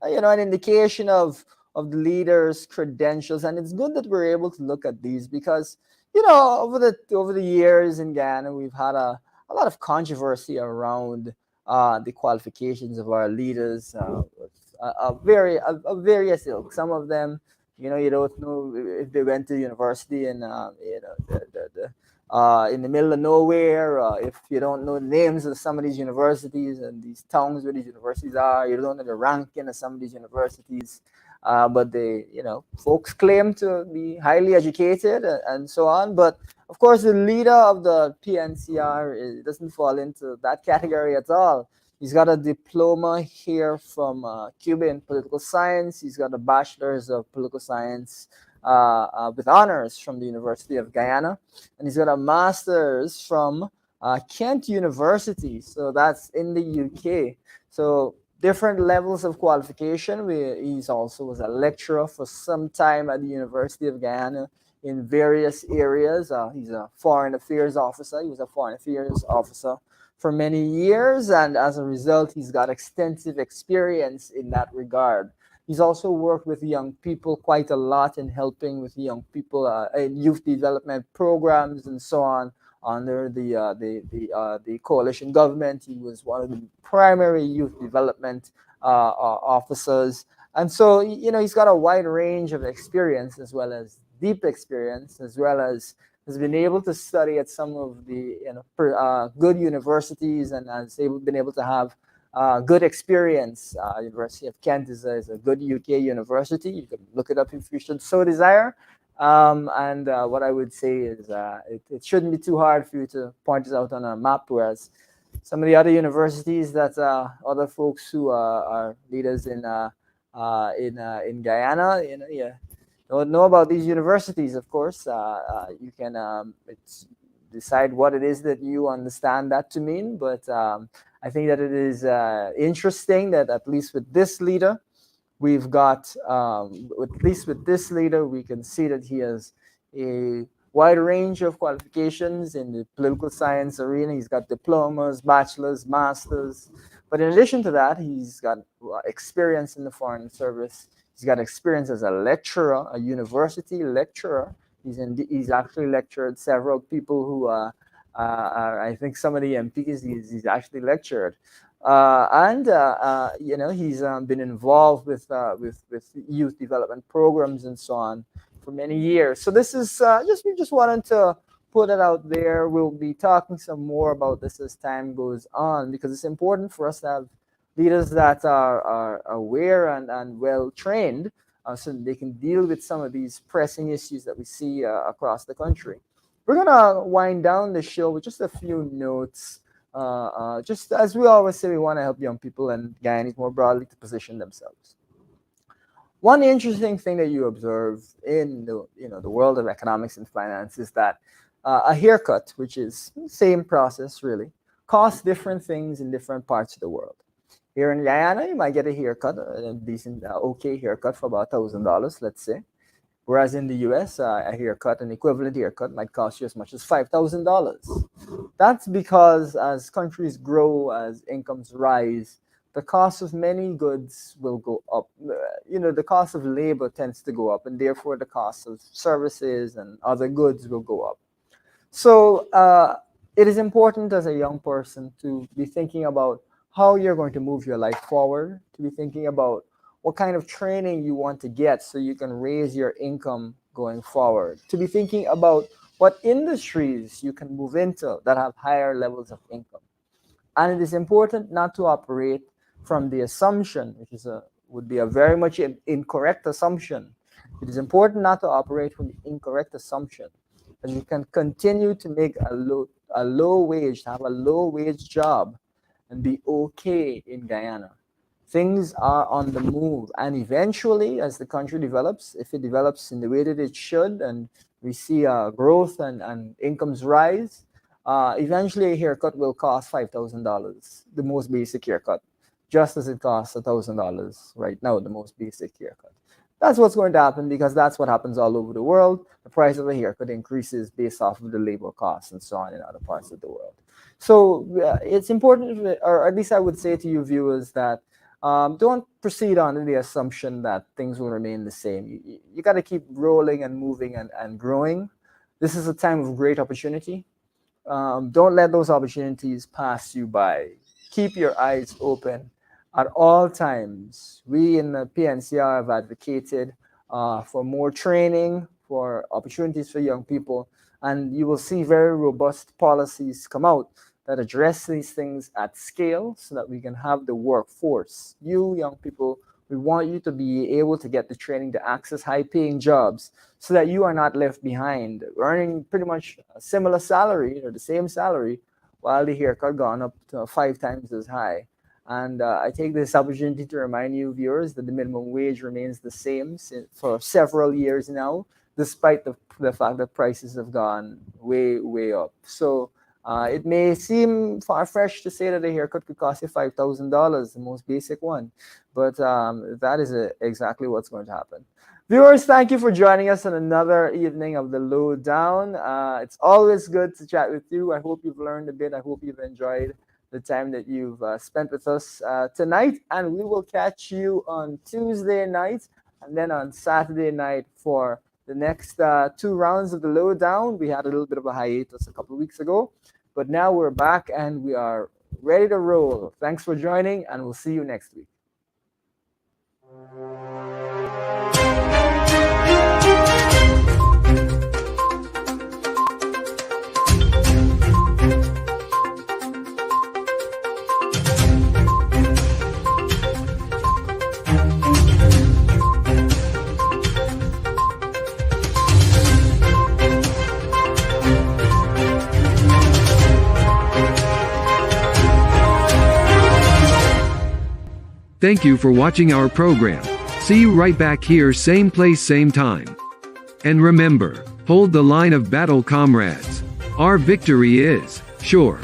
an indication of the leaders' credentials, and it's good that we're able to look at these because over the years in Ghana we've had a lot of controversy around the qualifications of our leaders, of various ilk. Some of them, you don't know if they went to university in in the middle of nowhere. If you don't know the names of some of these universities and these towns where these universities are, you don't know the ranking of some of these universities. But folks claim to be highly educated and so on. But of course, the leader of the PNCR doesn't fall into that category at all. He's got a diploma here from Cuba in political science. He's got a bachelor's of political science with honors from the University of Guyana. And he's got a master's from Kent University. So that's in the UK. So different levels of qualification. He's also was a lecturer for some time at the University of Guyana in various areas. He's a foreign affairs officer. He was a foreign affairs officer for many years, and as a result, he's got extensive experience in that regard. He's also worked with young people quite a lot in helping with young people in youth development programs and so on under the coalition government. He was one of the primary youth development officers, and so he's got a wide range of experience, as well as deep experience, as well as has been able to study at some of the good universities, and been able to have good experience. University of Kent is a good UK university. You can look it up if you should so desire. And what I would say is it shouldn't be too hard for you to point it out on a map, whereas some of the other universities that other folks who are leaders in Guyana, don't know about these universities. Of course, you can decide what it is that you understand that to mean, but I think that it is interesting that at least with this leader, we've got, at least with this leader, we can see that he has a wide range of qualifications in the political science arena. He's got diplomas, bachelor's, master's. But in addition to that, he's got experience in the foreign service. He's got experience as a lecturer, a university lecturer. He's actually lectured several people who I think some of the MPs he's actually lectured. He's been involved with youth development programs and so on for many years. So this is we just wanted to put it out there. We'll be talking some more about this as time goes on, because it's important for us to have leaders that are aware and well trained, so they can deal with some of these pressing issues that we see across the country. We're gonna wind down the show with just a few notes. Just as we always say, we want to help young people and Guyanese more broadly to position themselves. One interesting thing that you observe in the world of economics and finance is that a haircut, which is the same process really, costs different things in different parts of the world. Here in Guyana, you might get a haircut, a decent, okay haircut for about $1,000, let's say. Whereas in the US, a haircut, an equivalent haircut, might cost you as much as $5,000. That's because as countries grow, as incomes rise, the cost of many goods will go up. The cost of labor tends to go up, and therefore the cost of services and other goods will go up. So it is important as a young person to be thinking about how you're going to move your life forward, to be thinking about what kind of training you want to get so you can raise your income going forward, to be thinking about what industries you can move into that have higher levels of income. And it is important not to operate from the assumption, which would be a very much incorrect assumption. It is important not to operate from the incorrect assumption that you can continue to make a low wage, to have a low wage job and be okay in Guyana. Things are on the move, and eventually, as the country develops, if it develops in the way that it should, and we see growth and incomes rise, eventually a haircut will cost $5,000, the most basic haircut, just as it costs $1,000 right now, the most basic haircut. That's what's going to happen, because that's what happens all over the world. The price of a haircut increases based off of the labor costs and so on in other parts of the world. So it's important, or at least I would say to you viewers, that don't proceed on the assumption that things will remain the same. You got to keep rolling and moving and growing. This is a time of great opportunity. Don't let those opportunities pass you by. Keep your eyes open at all times. We in the PNCR have advocated for more training, for opportunities for young people, and you will see very robust policies come out that address these things at scale so that we can have the workforce. You young people, we want you to be able to get the training to access high-paying jobs so that you are not left behind, earning pretty much a similar salary or the same salary while the haircut gone up to 5 times as high. And I take this opportunity to remind you viewers that the minimum wage remains the same for several years now, despite the fact that prices have gone way, way up. So it may seem far-fetched to say that a haircut could cost you $5,000, the most basic one, but that is exactly what's going to happen. Viewers, thank you for joining us on another evening of the Lowdown. It's always good to chat with you. I hope you've learned a bit. I hope you've enjoyed the time that you've spent with us tonight, and we will catch you on Tuesday night and then on Saturday night for the next 2 rounds of the Lowdown. We had a little bit of a hiatus a couple of weeks ago, but now we're back and we are ready to roll. Thanks for joining, and we'll see you next week. Thank you for watching our program. See you right back here, same place, same time. And remember, hold the line of battle, comrades. Our victory is sure.